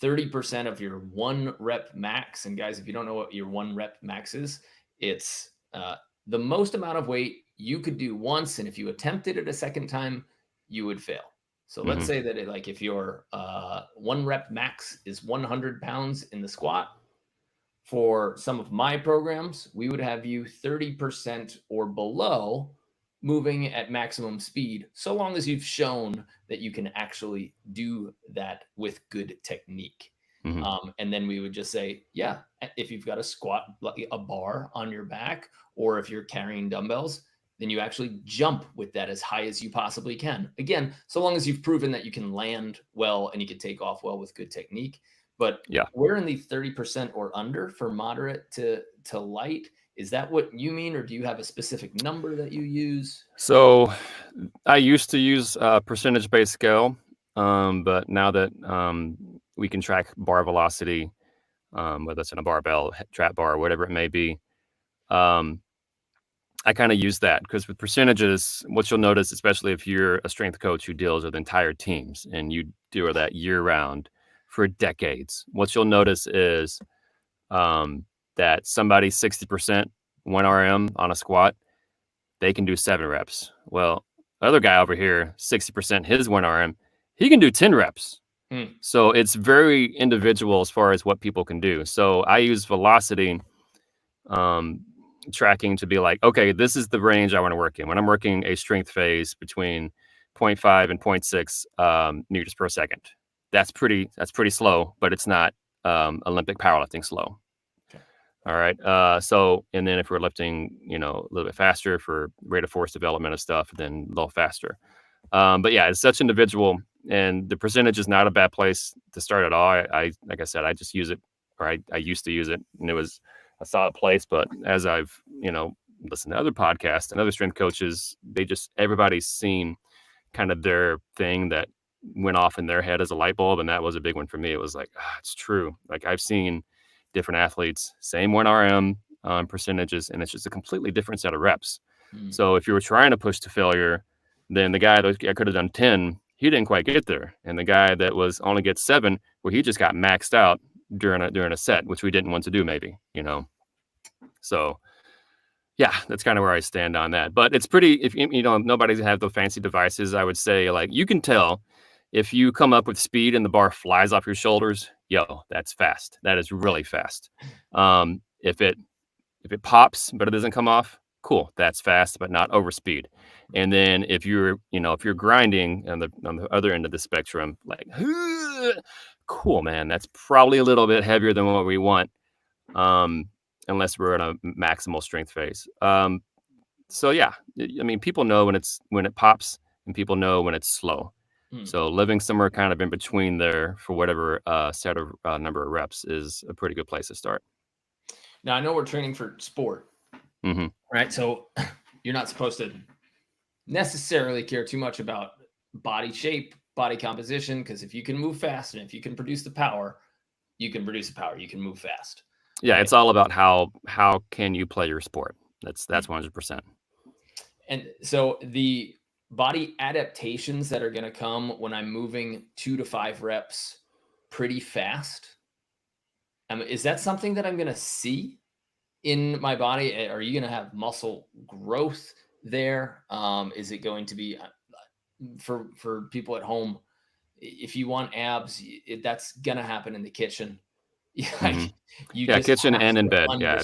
30% of your 1 rep max. And guys, if you don't know what your 1 rep max is, it's the most amount of weight you could do once. And if you attempted it a second time, you would fail. So let's say that if your 1 rep max is 100 pounds in the squat, for some of my programs, we would have you 30% or below moving at maximum speed, so long as you've shown that you can actually do that with good technique. And then we would just say, yeah, if you've got a squat, like a bar on your back, or if you're carrying dumbbells, then you actually jump with that as high as you possibly can. Again, so long as you've proven that you can land well and you can take off well with good technique. But yeah, we're in the 30% or under for moderate to light. Is that what you mean, or do you have a specific number that you use? So I used to use a percentage-based scale, but now that we can track bar velocity, whether it's in a barbell, trap bar, whatever it may be, I kind of use that, because with percentages, what you'll notice, especially if you're a strength coach who deals with entire teams and you do that year round for decades, what you'll notice is that somebody 60% 1RM on a squat, they can do 7 reps. Well, the other guy over here, 60% his 1RM, he can do 10 reps. So it's very individual as far as what people can do. So I use velocity tracking to be like, okay, this is the range I want to work in. When I'm working a strength phase between 0.5 and 0.6 meters per second, that's pretty slow, but it's not Olympic powerlifting slow. Okay. All right. So, and then if we're lifting, a little bit faster for rate of force development of stuff, then a little faster. But yeah, it's such individual, and the percentage is not a bad place to start at all. I like I said, I just use it, or I used to use it, and it was a solid place. But as I've, listened to other podcasts and other strength coaches, everybody's seen kind of their thing that went off in their head as a light bulb. And that was a big one for me. It was like, it's true. Like, I've seen different athletes, same 1RM percentages, and it's just a completely different set of reps. So if you were trying to push to failure, Then the guy that I could have done 10, he didn't quite get there. And the guy that was only gets 7, well, he just got maxed out during a set, which we didn't want to do, maybe, So yeah, that's kind of where I stand on that. But it's pretty, if nobody's have the fancy devices, I would say, like, you can tell if you come up with speed and the bar flies off your shoulders, that's fast. That is really fast. If it pops but it doesn't come off, cool, that's fast, but not over speed. And then if you're grinding on the other end of the spectrum, like, cool, man, that's probably a little bit heavier than what we want. Unless we're in a maximal strength phase. So yeah, I mean, people know when it pops, and people know when it's slow. So living somewhere kind of in between there for whatever set of number of reps is a pretty good place to start. Now, I know we're training for sport, right? So you're not supposed to necessarily care too much about body shape, body composition, because if you can move fast and if you can produce the power, you can move fast. Yeah, right? It's all about how can you play your sport. That's 100%. And so the body adaptations that are going to come when I'm moving 2 to 5 reps pretty fast, is that something that I'm going to see in my body? Are you going to have muscle growth there? Is it going to be for people at home? If you want abs, that's going to happen in the kitchen. Kitchen and in bed. Yeah,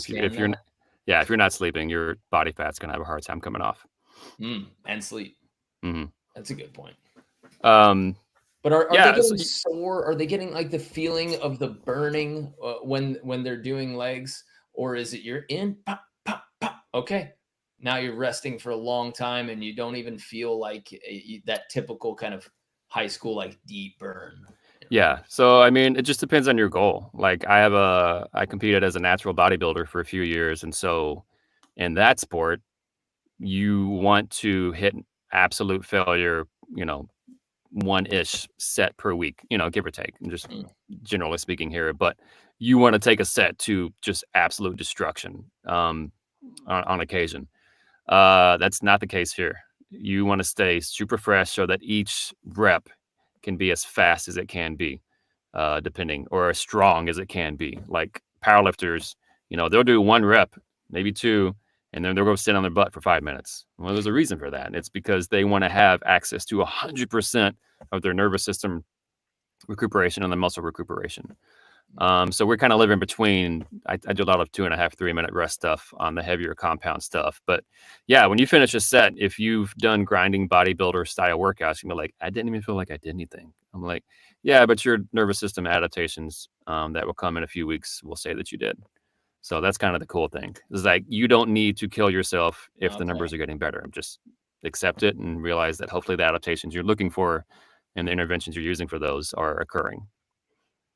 if you're not sleeping, your body fat's going to have a hard time coming off. And sleep. That's a good point. But are they getting sore? Are they getting like the feeling of the burning when they're doing legs, or is it you're in pop pop pop? Okay, now you're resting for a long time and you don't even feel like that typical kind of high school like deep burn. Yeah, so I mean, it just depends on your goal. Like I competed as a natural bodybuilder for a few years, and so in that sport, you want to hit absolute failure, 1-ish set per week, give or take, just generally speaking here. But you want to take a set to just absolute destruction on occasion. That's not the case here. You want to stay super fresh so that each rep can be as fast as it can be, or as strong as it can be. Like powerlifters, they'll do 1 rep, maybe 2, and then they'll go sit on their butt for 5 minutes. Well, there's a reason for that. And it's because they want to have access to 100% of their nervous system recuperation and the muscle recuperation. So we're kind of living between. I do a lot of 2.5, 3-minute rest stuff on the heavier compound stuff. But yeah, when you finish a set, if you've done grinding bodybuilder style workouts, you're like, I didn't even feel like I did anything. I'm like, yeah, but your nervous system adaptations that will come in a few weeks will say that you did. So that's kind of the cool thing. It's like you don't need to kill yourself if the numbers are getting better. Just accept it and realize that hopefully the adaptations you're looking for and the interventions you're using for those are occurring.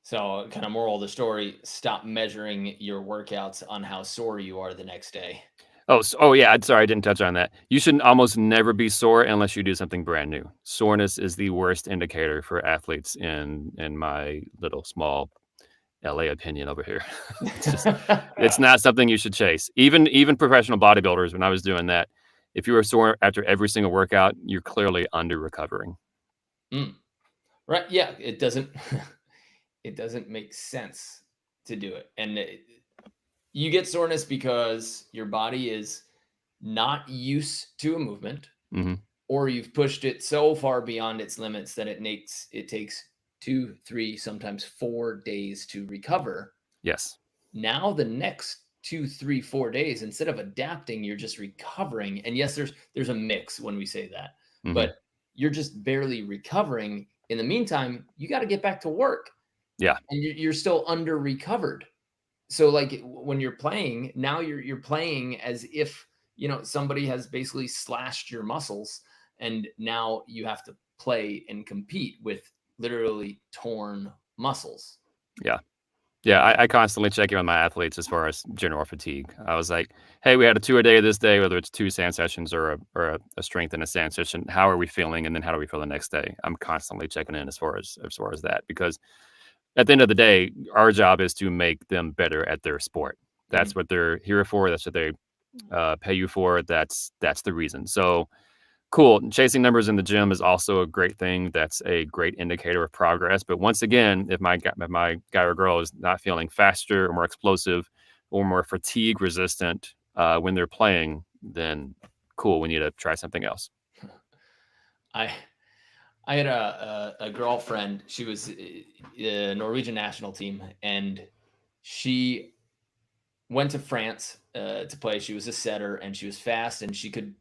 So kind of moral of the story, stop measuring your workouts on how sore you are the next day. Oh yeah. Sorry, I didn't touch on that. You should almost never be sore unless you do something brand new. Soreness is the worst indicator for athletes in my little small LA opinion over here. It's not something you should chase. Even professional bodybuilders, when I was doing that, if you were sore after every single workout, you're clearly under recovering. Right. Yeah. It doesn't make sense to do it. And you get soreness because your body is not used to a movement, or you've pushed it so far beyond its limits that it takes 2, 3, sometimes 4 days to recover. Yes. Now the next 2, 3, 4 days, instead of adapting, you're just recovering. And yes, there's a mix when we say that, but you're just barely recovering. In the meantime, you got to get back to work. Yeah. And you're still under recovered. So like when you're playing, now you're playing as if, somebody has basically slashed your muscles, and now you have to play and compete with literally torn muscles. Yeah. Yeah, I constantly check in with my athletes as far as general fatigue. I was like, hey, we had a 2-a-day this day, whether it's 2 sand sessions or a strength and a sand session. How are we feeling? And then how do we feel the next day? I'm constantly checking in as far as that, because at the end of the day, our job is to make them better at their sport. That's what they're here for. That's what they pay you for. That's the reason. So cool. Chasing numbers in the gym is also a great thing. That's a great indicator of progress. But once again, if my guy or girl is not feeling faster or more explosive or more fatigue resistant when they're playing, then cool, we need to try something else. I I had a girlfriend. She was a Norwegian national team, and she went to France to play. She was a setter, and she was fast, and she could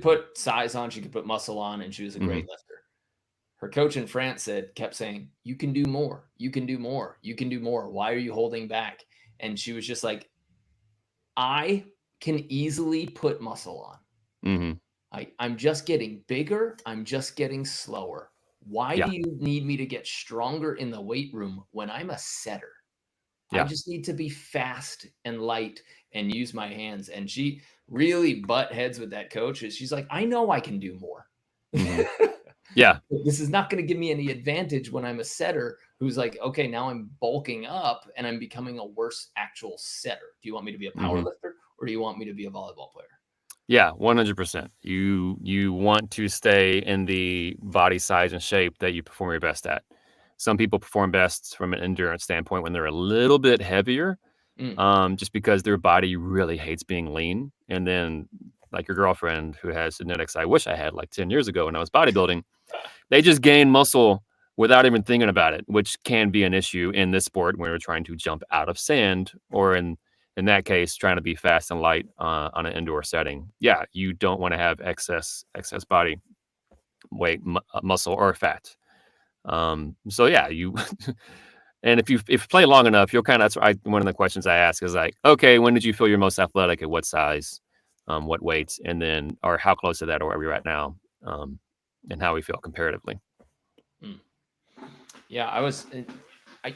put size on, she could put muscle on, and she was a Hmm. great lifter. Her coach in France kept saying, "You can do more. You can do more. You can do more. Why are you holding back?" And she was just like, "I can easily put muscle on. Hmm. I'm just getting bigger. I'm just getting slower. Why Yeah. do you need me to get stronger in the weight room when I'm a setter? I Yeah. just need to be fast and light and use my hands." And she really butt heads with that coach. She's like, "I know I can do more. Hmm. Yeah. This is not going to give me any advantage when I'm a setter who's like, okay, now I'm bulking up and I'm becoming a worse actual setter. Do you want me to be a power Hmm. lifter or do you want me to be a volleyball player?" Yeah, 100%. You want to stay in the body size and shape that you perform your best at. Some people perform best from an endurance standpoint when they're a little bit heavier, Mm. just because their body really hates being lean. And then, like your girlfriend who has genetics I wish I had like 10 years ago when I was bodybuilding, they just gain muscle without even thinking about it, which can be an issue in this sport when we're trying to jump out of sand, or in that case, trying to be fast and light on an indoor setting. Yeah, you don't want to have excess body weight, muscle, or fat. So yeah, you and if you play long enough, you'll kind of. One of the questions I ask is like, okay, when did you feel your most athletic? At what size? What weights? And then, or how close to that are we right now? And how we feel comparatively. Mm. Yeah, I,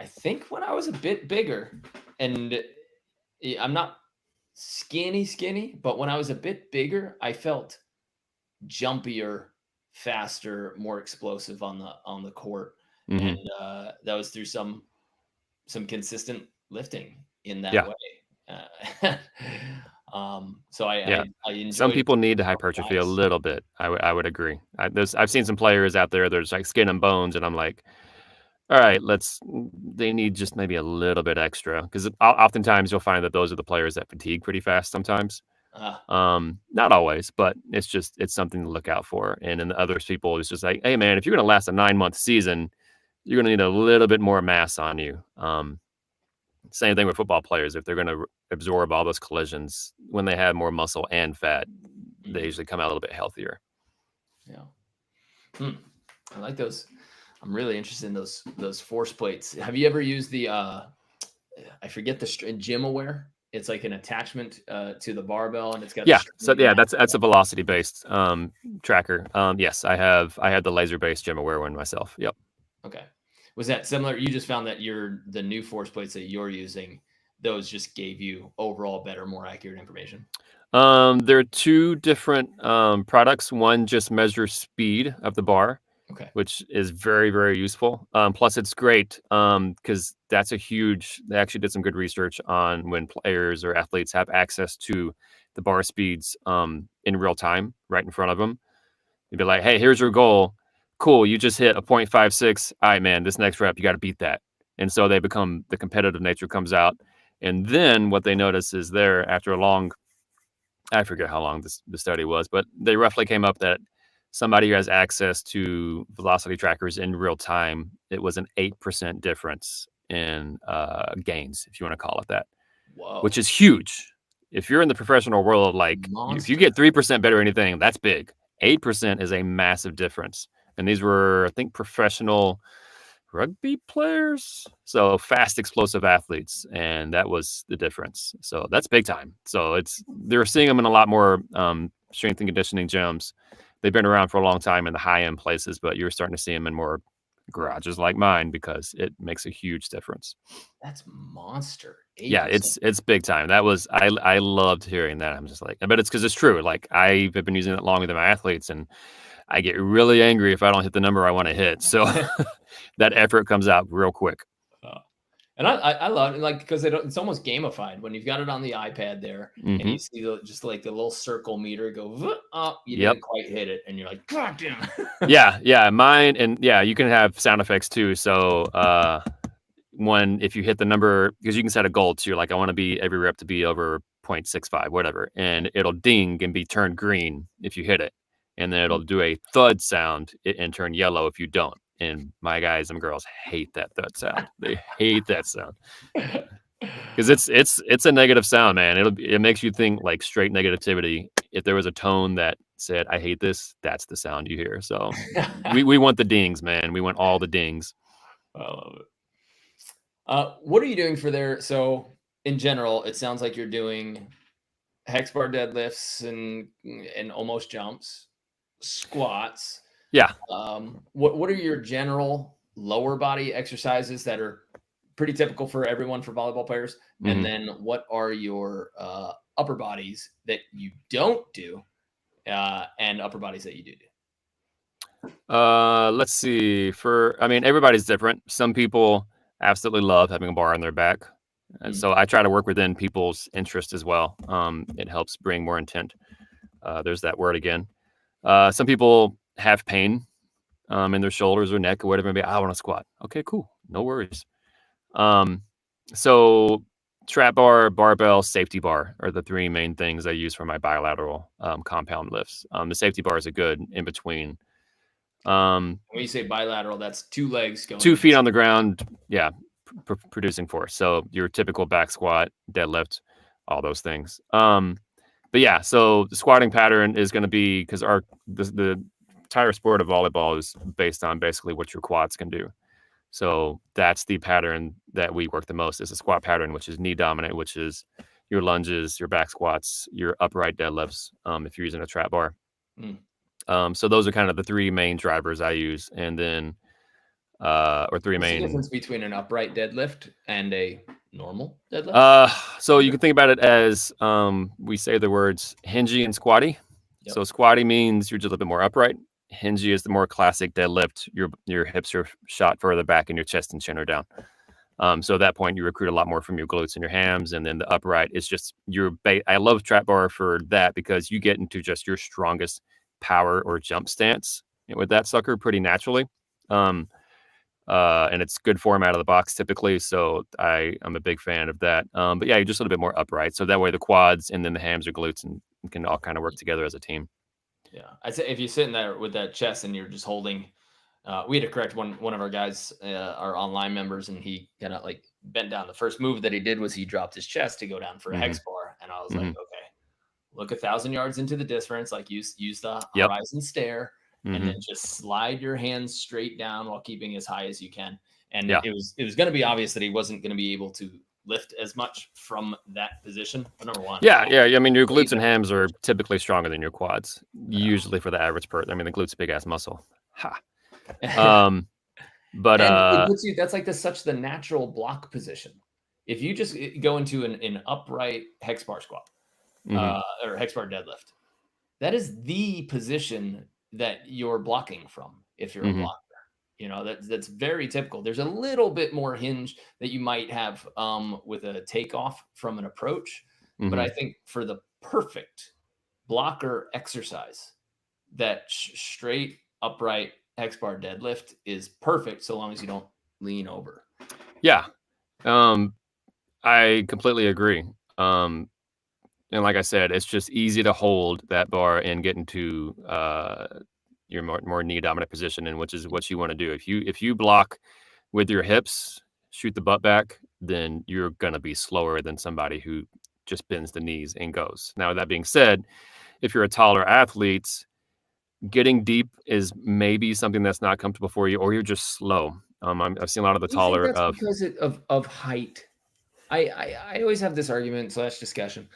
I think when I was a bit bigger, and I'm not skinny, but when I was a bit bigger, I felt jumpier, faster, more explosive on the court, and Hmm. that was through some consistent lifting in that Yeah. way. Uh, so Yeah. I Some enjoyed people need to more hypertrophy a size. little bit. I would agree. I've seen some players out there, there's like skin and bones, and I'm like, all right, they need just maybe a little bit extra because oftentimes you'll find that those are the players that fatigue pretty fast sometimes. Uh, Not always, but it's something to look out for. And then the others people, it's just like, hey man, if you're gonna last a 9-month season, you're gonna need a little bit more mass on you. Same thing with football players. If they're going to absorb all those collisions, when they have more muscle and fat, they mhm, usually come out a little bit healthier. yeah. Hmm. I like those. I'm really interested in those force plates. Have you ever used the I forget the gym aware? It's like an attachment to the barbell, and it's got the Yeah. string So you can yeah, have. that's a velocity based tracker. Yes, I had the laser based gym aware one myself. Yep. Okay. Was that similar? You just found that the new force plates that you're using, those just gave you overall better, more accurate information. There are two different products. One just measures speed of the bar, Okay. which is very, very useful. Plus, it's great because that's a huge. They actually did some good research on when players or athletes have access to the bar speeds in real time, right in front of them. You'd be like, "Hey, here's your goal. Cool, you just hit a 0.56. All right, man, this next rep, you got to beat that." And so they become the competitive nature comes out, and then what they notice is there after a long I forget how long the study was, but they roughly came up that somebody who has access to velocity trackers in real time, it was an 8% difference in gains, if you want to call it that, which Whoa. is huge. If you're in the professional world, like if you Monster. get 3% better at anything, that's big. 8% is a massive difference. And these were, I think, professional rugby players, so fast, explosive athletes, and that was the difference. So that's big time. So they're seeing them in a lot more strength and conditioning gyms. They've been around for a long time in the high end places, but you're starting to see them in more garages like mine because it makes a huge difference. That's monster. Yeah, 8%. it's big time. That was I loved hearing that. I'm just like, but it's because it's true. Like I've been using it longer than my athletes, and I get really angry if I don't hit the number I want to hit. So that effort comes out real quick. And I love it, like, because it's almost gamified when you've got it on the iPad there, and you Hmm. see just like the little circle meter go, oh, you Yep. didn't quite hit it, and you're like, God damn. Yeah, yeah, mine, and yeah, you can have sound effects too. So if you hit the number, because you can set a goal to, you're like, I want to be every rep to be over 0.65, whatever, and it'll ding and be turned green if you hit it, and then it'll do a thud sound and turn yellow if you don't. And my guys and girls hate that thud sound. They hate that sound because it's a negative sound, man. It makes you think like straight negativity. If there was a tone that said I hate this, that's the sound you hear. So we want the dings, man. We want all the dings. I love it. What are you doing for their? So in general, it sounds like you're doing hex bar deadlifts and almost jumps, squats. Yeah. What are your general lower body exercises that are pretty typical for everyone for volleyball players? And Mhm. then what are your upper bodies that you don't do, and upper bodies that you do? Let's see. I mean, everybody's different. Some people absolutely love having a bar on their back. And Mm. so I try to work within people's interest as well. It helps bring more intent. There's that word again. Some people have pain in their shoulders or neck or whatever. Maybe I want to squat. Okay, cool. No worries. Um, so trap bar, barbell, safety bar are the three main things I use for my bilateral compound lifts. The safety bar is a good in between. When you say bilateral, that's two legs going 2 feet against. on the ground, yeah, producing force. So your typical back squat, deadlift, all those things. But yeah, so the squatting pattern is going to be, because the entire sport of volleyball is based on basically what your quads can do. So that's the pattern that we work the most, is a squat pattern, which is knee dominant, which is your lunges, your back squats, your upright deadlifts, if you're using a trap bar. Mm. So those are kind of the three main drivers I use, and then or three What's the main. difference between an upright deadlift and a normal deadlift? So you can think about it as we say the words hingy and squatty. Yep. So squatty means you're just a little bit more upright. Hingy is the more classic deadlift. Your hips are shot further back and your chest and chin are down. So at that point, you recruit a lot more from your glutes and your hams, and then the upright is just I love trap bar for that because you get into just your strongest power or jump stance with that sucker pretty naturally. And it's good form out of the box typically. So I'm a big fan of that. But yeah, you're just a little bit more upright. So that way the quads and then the hams or glutes and can all kind of work together as a team. Yeah, I'd say if you're sitting there with that chest and you're just holding, we had to correct one of our guys, our online members, and he kind of like bent down. The first move that he did was he dropped his chest to go down for a hex bar, and I was like, Hmm. okay, look 1,000 yards into the difference, like use the Yep. horizon stare, and Hmm. then just slide your hands straight down while keeping as high as you can. And Yeah. it was going to be obvious that he wasn't going to be able to lift as much from that position. But number one, Yeah. Yeah. I mean, your leave glutes and that hams are position. typically stronger than your quads, Yeah. usually for the average person. I mean, the glutes a big ass muscle. Ha. But And it puts you, that's like such the natural block position. If you just go into an upright hex bar squat, mhm. or hex bar deadlift, that is the position that you're blocking from if you're a Mhm. blocker. That's very typical. There's a little bit more hinge that you might have with a takeoff from an approach, but I Mhm. think for the perfect blocker exercise, that straight upright hex bar deadlift is perfect so long as you don't lean over. Yeah. I completely agree. And like I said, it's just easy to hold that bar and get into your more knee dominant position, and which is what you want to do. If you block with your hips, shoot the butt back, then you're gonna be slower than somebody who just bends the knees and goes. Now, that being said, if you're a taller athlete, getting deep is maybe something that's not comfortable for you, or you're just slow. I've seen a lot of the Do you think taller that's of. because of height? I always have this argument slash discussion,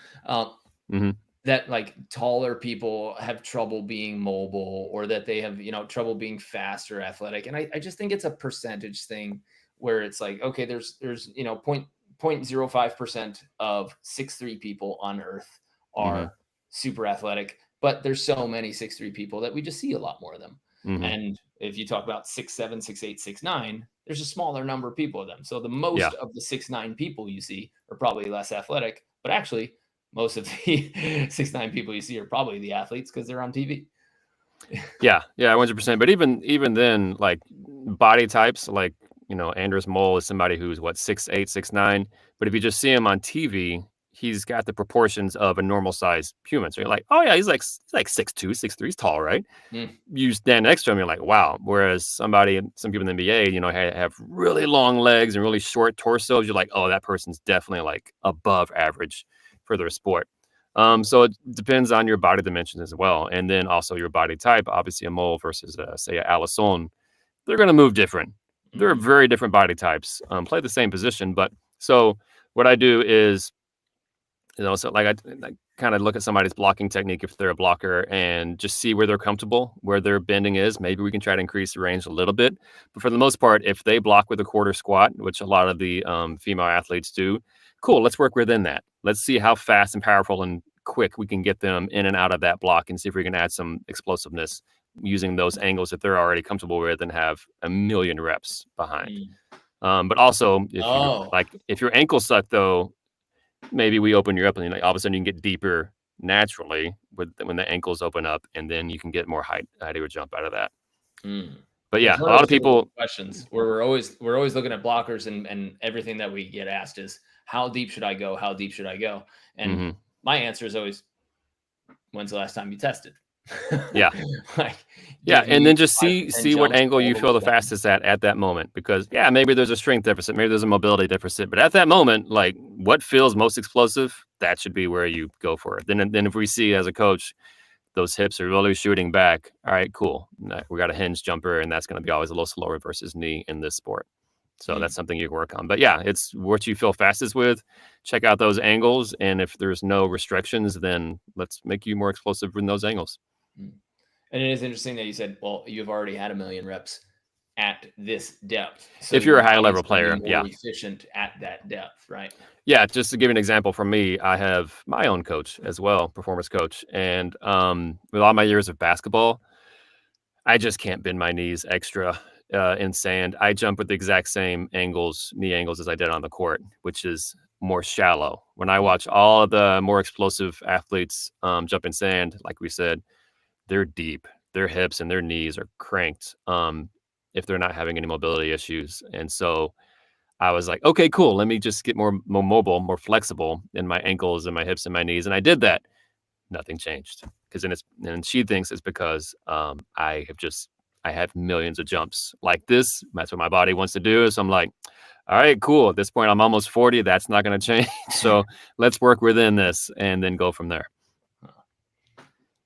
Mhm. that like taller people have trouble being mobile, or that they have trouble being fast or athletic, and I just think it's a percentage thing where it's like, okay, there's 0.05% of 6'3" people on earth Mhm. are super athletic, but there's so many 6'3" people that we just see a lot more of them. Mhm. And if you talk about 6'7", 6'8", 6'9", there's a smaller number of people of them. So the Yeah. most of the 6'9" people you see are probably less athletic, but actually most of the 6'9" people you see are probably the athletes because they're on TV. Yeah, 100%. But even then, like body types, like Anders Mole is somebody who's what 6'8", 6'9". But if you just see him on TV, he's got the proportions of a normal sized human. So you're like, oh yeah, he's like 6'2", 6'3", he's tall, right? Mm. You stand next to him, you're like, wow. Whereas some people in the NBA, have really long legs and really short torsos. You're like, oh, that person's definitely like above average for their sport. So it depends on your body dimensions as well, and then also your body type. Obviously, a mole versus say a Alisson, they're going to move different. They're Mm. very different body types. Play the same position, but so what I do is so like I kind of look at somebody's blocking technique if they're a blocker and just see where they're comfortable, where their bending is. Maybe we can try to increase the range a little bit. But for the most part, if they block with a quarter squat, which a lot of the female athletes do, cool, let's work within that. Let's see how fast and powerful and quick we can get them in and out of that block and see if we can add some explosiveness using those angles that they're already comfortable with and have a million reps behind. But also, if your ankles suck, though, maybe we open you up and all of a sudden you can get deeper naturally when the ankles open up, and then you can get more height of a jump out of that. But yeah, a lot of people questions where we're always looking at blockers and everything that we get asked is how deep should I go? How deep should I go? And my answer is always, when's the last time you tested? Yeah. And then just see what angle you feel the fastest at that moment, because maybe there's a strength deficit, maybe there's a mobility deficit, but at that moment, like what feels most explosive, that should be where you go for it. Then if we see as a coach those hips are really shooting back, all right, cool, we got a hinge jumper, and that's going to be always a little slower versus knee in this sport. So that's something you work on. But yeah, it's what you feel fastest with. Check out those angles, and if there's no restrictions, then let's make you more explosive in those angles. And it is interesting that you said, well, you've already had 1 million reps at this depth. So if you're a high level player, more efficient at that depth, right? Yeah, just to give an example from me, I have my own coach as well, performance coach. And with all my years of basketball, I just can't bend my knees extra in sand. I jump with the exact same knee angles as I did on the court, which is more shallow. When I watch all of the more explosive athletes jump in sand, like we said, they're deep. Their hips and their knees are cranked if they're not having any mobility issues. And so I was like, okay, cool. Let me just get more mobile, more flexible in my ankles and my hips and my knees. And I did that. Nothing changed. And she thinks it's because I have millions of jumps like this. That's what my body wants to do. So I'm like, all right, cool. At this point, I'm almost 40. That's not going to change. So let's work within this and then go from there.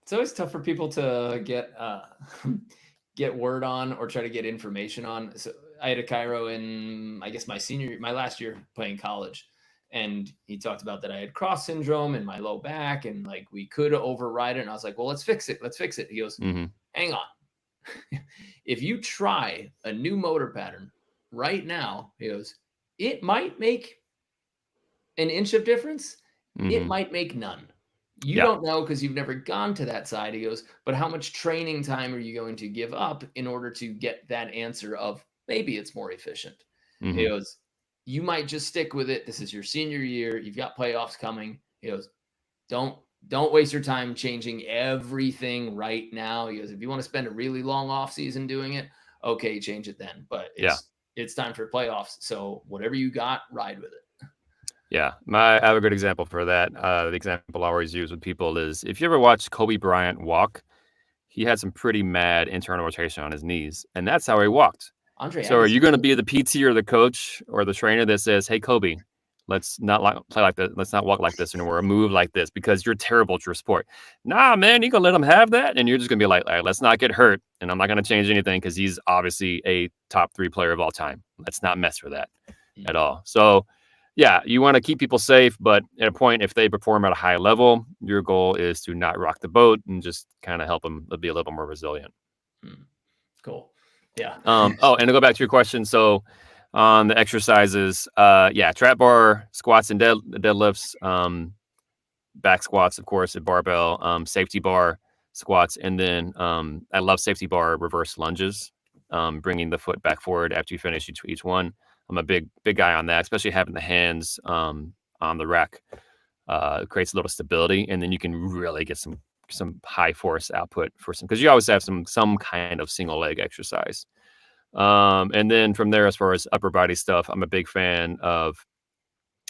It's always tough for people to get word on or try to get information on. So I had a chiro in, I guess, my last year playing college, and he talked about that I had cross syndrome in my low back, and like we could override it. And I was like, well, let's fix it. He goes, hang on. If you try a new motor pattern right now, he goes, it might make an inch of difference. It might make none. You don't know because you've never gone to that side. He goes, but how much training time are you going to give up in order to get that answer of maybe it's more efficient? He goes, you might just stick with it. This is your senior year. You've got playoffs coming. He goes, don't waste your time changing everything right now. He goes, if you want to spend a really long off season doing it, okay, change it then. But it's time for playoffs. So whatever you got, ride with it. Yeah, I have a good example for that. The example I always use with people is if you ever watch Kobe Bryant walk, he had some pretty mad internal rotation on his knees, and that's how he walked. So are you going to be the PT or the coach or the trainer that says, hey, Kobe, let's not play like this. Let's not walk like this anymore or move like this because you're terrible at your sport. Nah, man, you going to let him have that? And you're just going to be like, all right, let's not get hurt. And I'm not going to change anything because he's obviously a top 3 player of all time. Let's not mess with that at all. So yeah, you want to keep people safe, but at a point, if they perform at a high level, your goal is to not rock the boat and just kind of help them be a little more resilient. Cool. Yeah. And to go back to your question, so on the exercises, trap bar, squats and deadlifts, back squats, of course, at barbell, safety bar squats, and then I love safety bar reverse lunges. bringing the foot back forward after you finish each one. I'm a big guy on that, especially having the hands on the rack. It creates a little stability, and then you can really get some high force output for some, because you always have some kind of single leg exercise. And then from there, as far as upper body stuff, I'm a big fan of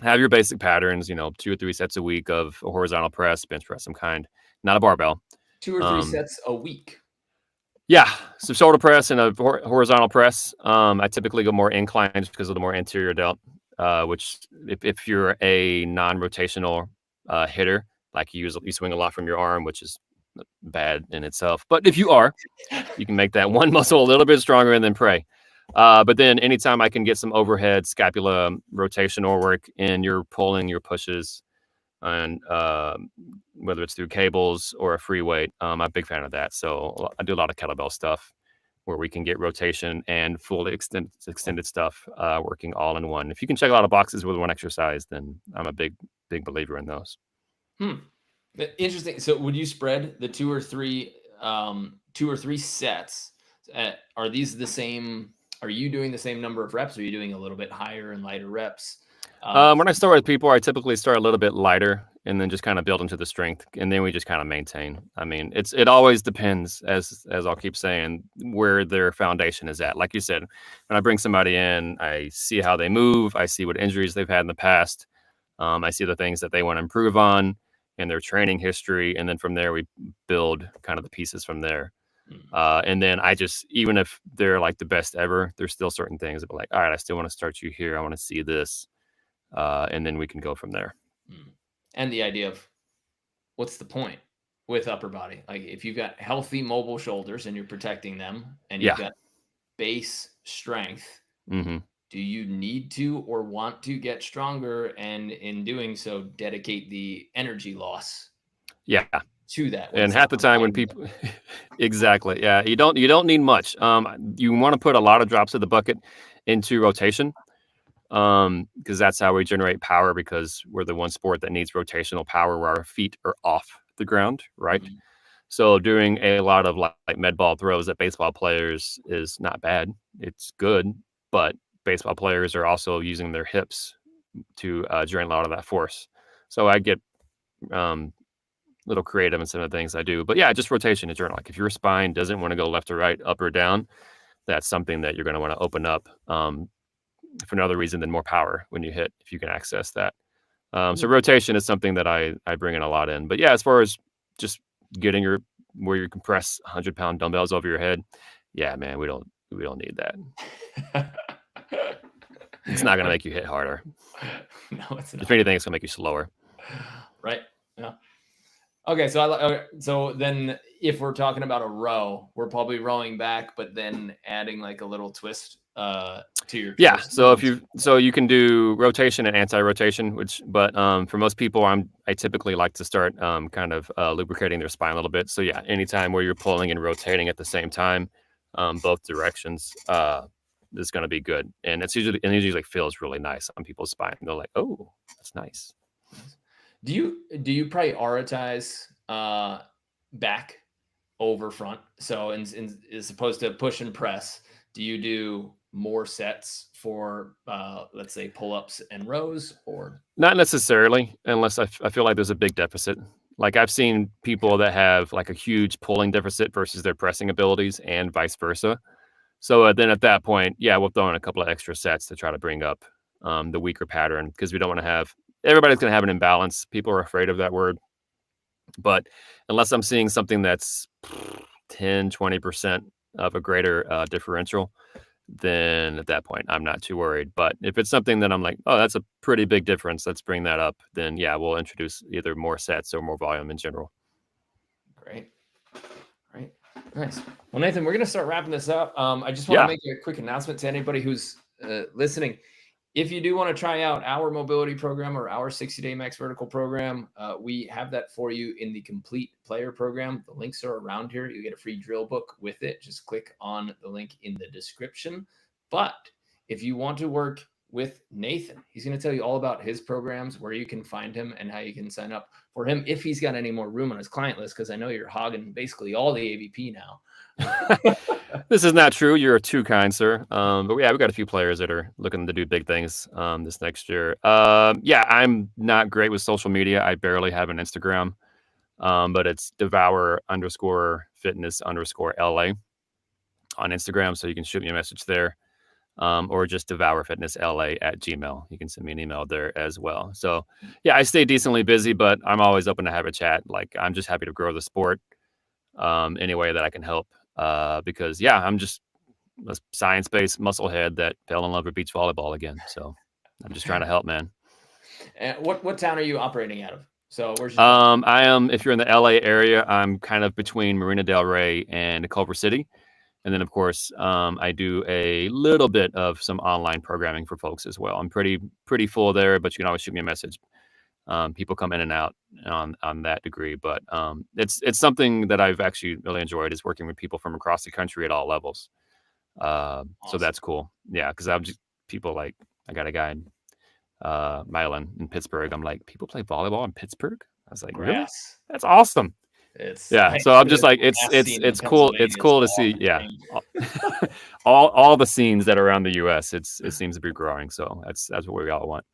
have your basic patterns, 2 or 3 sets a week of a horizontal press, bench press, some kind, not a barbell. 2 or 3 sets a week. Yeah, so shoulder press and a horizontal press. I typically go more incline just because of the more anterior delt, which if you're a non-rotational hitter, like you swing a lot from your arm, which is bad in itself. But if you are, you can make that one muscle a little bit stronger and then pray. But then anytime I can get some overhead scapula rotational work in your pulling, your pushes, and whether it's through cables or a free weight, I'm a big fan of that. So I do a lot of kettlebell stuff where we can get rotation and fully extended stuff working all in one. If you can check a lot of boxes with one exercise, then I'm a big believer in those. Interesting. So would you spread the 2 or 3 sets? Are these the same? Are you doing the same number of reps? Or are you doing a little bit higher and lighter reps? When I start with people, I typically start a little bit lighter and then just kind of build into the strength, and then we just kind of maintain. I mean, it always depends, as I'll keep saying, where their foundation is at. Like you said, when I bring somebody in, I see how they move, I see what injuries they've had in the past, I see the things that they want to improve on and their training history, and then from there we build kind of the pieces from there. And then I just, even if they're like the best ever, there's still certain things that be like, all right, I still want to start you here. I want to see this. And then we can go from there. And the idea of what's the point with upper body? Like if you've got healthy mobile shoulders and you're protecting them and you've got base strength, do you need to or want to get stronger? And in doing so, dedicate the energy loss to that. And half the time when people exactly. Yeah. You don't need much. You want to put a lot of drops of the bucket into rotation. Because that's how we generate power, because we're the one sport that needs rotational power where our feet are off the ground, right? So doing a lot of like med ball throws at baseball players is not bad. It's good, but baseball players are also using their hips to generate a lot of that force. So I get little creative in some of the things I do. But yeah, just rotation in general. Like if your spine doesn't want to go left or right, up or down, that's something that you're going to want to open up for another reason than more power when you hit, if you can access that. So rotation is something that I bring in a lot in. But yeah, as far as just getting where you can press 100-pound dumbbells over your head, yeah, man, we don't need that. It's not going to make you hit harder. No, it's not. If anything, it's going to make you slower. Right. Yeah. Okay. So then if we're talking about a row, we're probably rowing back, but then adding like a little twist to your twist. So you can do rotation and anti-rotation, but for most people, I typically like to start kind of lubricating their spine a little bit. So yeah, anytime where you're pulling and rotating at the same time, both directions, is going to be good, and it usually like feels really nice on people's spine. They're like, oh, that's nice. Do you prioritize back over front? So as opposed to push and press, do you do more sets for let's say pull-ups and rows, or not necessarily, unless I feel like there's a big deficit. Like I've seen people that have like a huge pulling deficit versus their pressing abilities, and vice versa. So then at that point, yeah, we'll throw in a couple of extra sets to try to bring up the weaker pattern, because we don't want to have everybody's going to have an imbalance. People are afraid of that word. But unless I'm seeing something that's 10, 20% of a greater differential, then at that point, I'm not too worried. But if it's something that I'm like, oh, that's a pretty big difference, let's bring that up, then yeah, we'll introduce either more sets or more volume in general. Great. Nice. Well, Nathan, we're going to start wrapping this up. I just want to make a quick announcement to anybody who's listening. If you do want to try out our mobility program or our 60-day max vertical program, we have that for you in the complete player program. The links are around here. You get a free drill book with it. Just click on the link in the description. But if you want to work with Nathan, he's going to tell you all about his programs, where you can find him, and how you can sign up for him if he's got any more room on his client list, because I know you're hogging basically all the AVP now. This is not true. You're too kind, sir. But yeah, we got a few players that are looking to do big things this next year. Yeah, I'm not great with social media. I barely have an Instagram, but it's devour_fitness_LA on Instagram. So you can shoot me a message there, or just devourfitnessla@gmail. You can send me an email there as well. So yeah, I stay decently busy, but I'm always open to have a chat. Like I'm just happy to grow the sport any way that I can help. Because yeah, I'm just a science-based musclehead that fell in love with beach volleyball again. So I'm just trying to help, man. And what town are you operating out of? So where's your club? I am, if you're in the LA area, I'm kind of between Marina Del Rey and Culver City. And then, of course, I do a little bit of some online programming for folks as well. I'm pretty full there, but you can always shoot me a message. People come in and out on that degree, but it's something that I've actually really enjoyed is working with people from across the country at all levels. So Awesome. that's cool. Yeah, because I'm just people like I got a guy in Milan in Pittsburgh. I'm like, people play volleyball in Pittsburgh? I was like, really? Grass. That's awesome. I Yeah. So I'm heard just the like, grass scene in it's cool. It's Pennsylvania is cool to off see. the Yeah. chain. All the scenes that are around the US, it seems to be growing. So that's what we all want.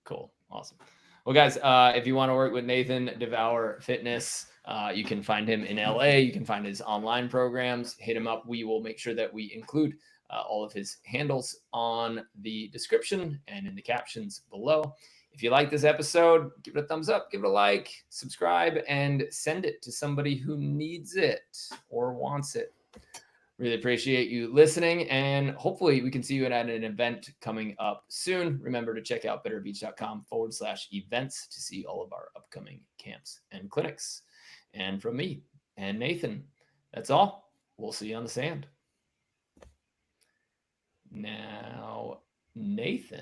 Cool. Awesome. Well, guys, if you want to work with Nathan Devour Fitness, you can find him in LA. You can find his online programs. Hit him up. We will make sure that we include all of his handles on the description and in the captions below. If you like this episode, give it a thumbs up, give it a like, subscribe, and send it to somebody who needs it or wants it. Really appreciate you listening, and hopefully we can see you at an event coming up soon. Remember to check out betterbeach.com/events to see all of our upcoming camps and clinics. And from me and Nathan, that's all. We'll see you on the sand. Now, Nathan.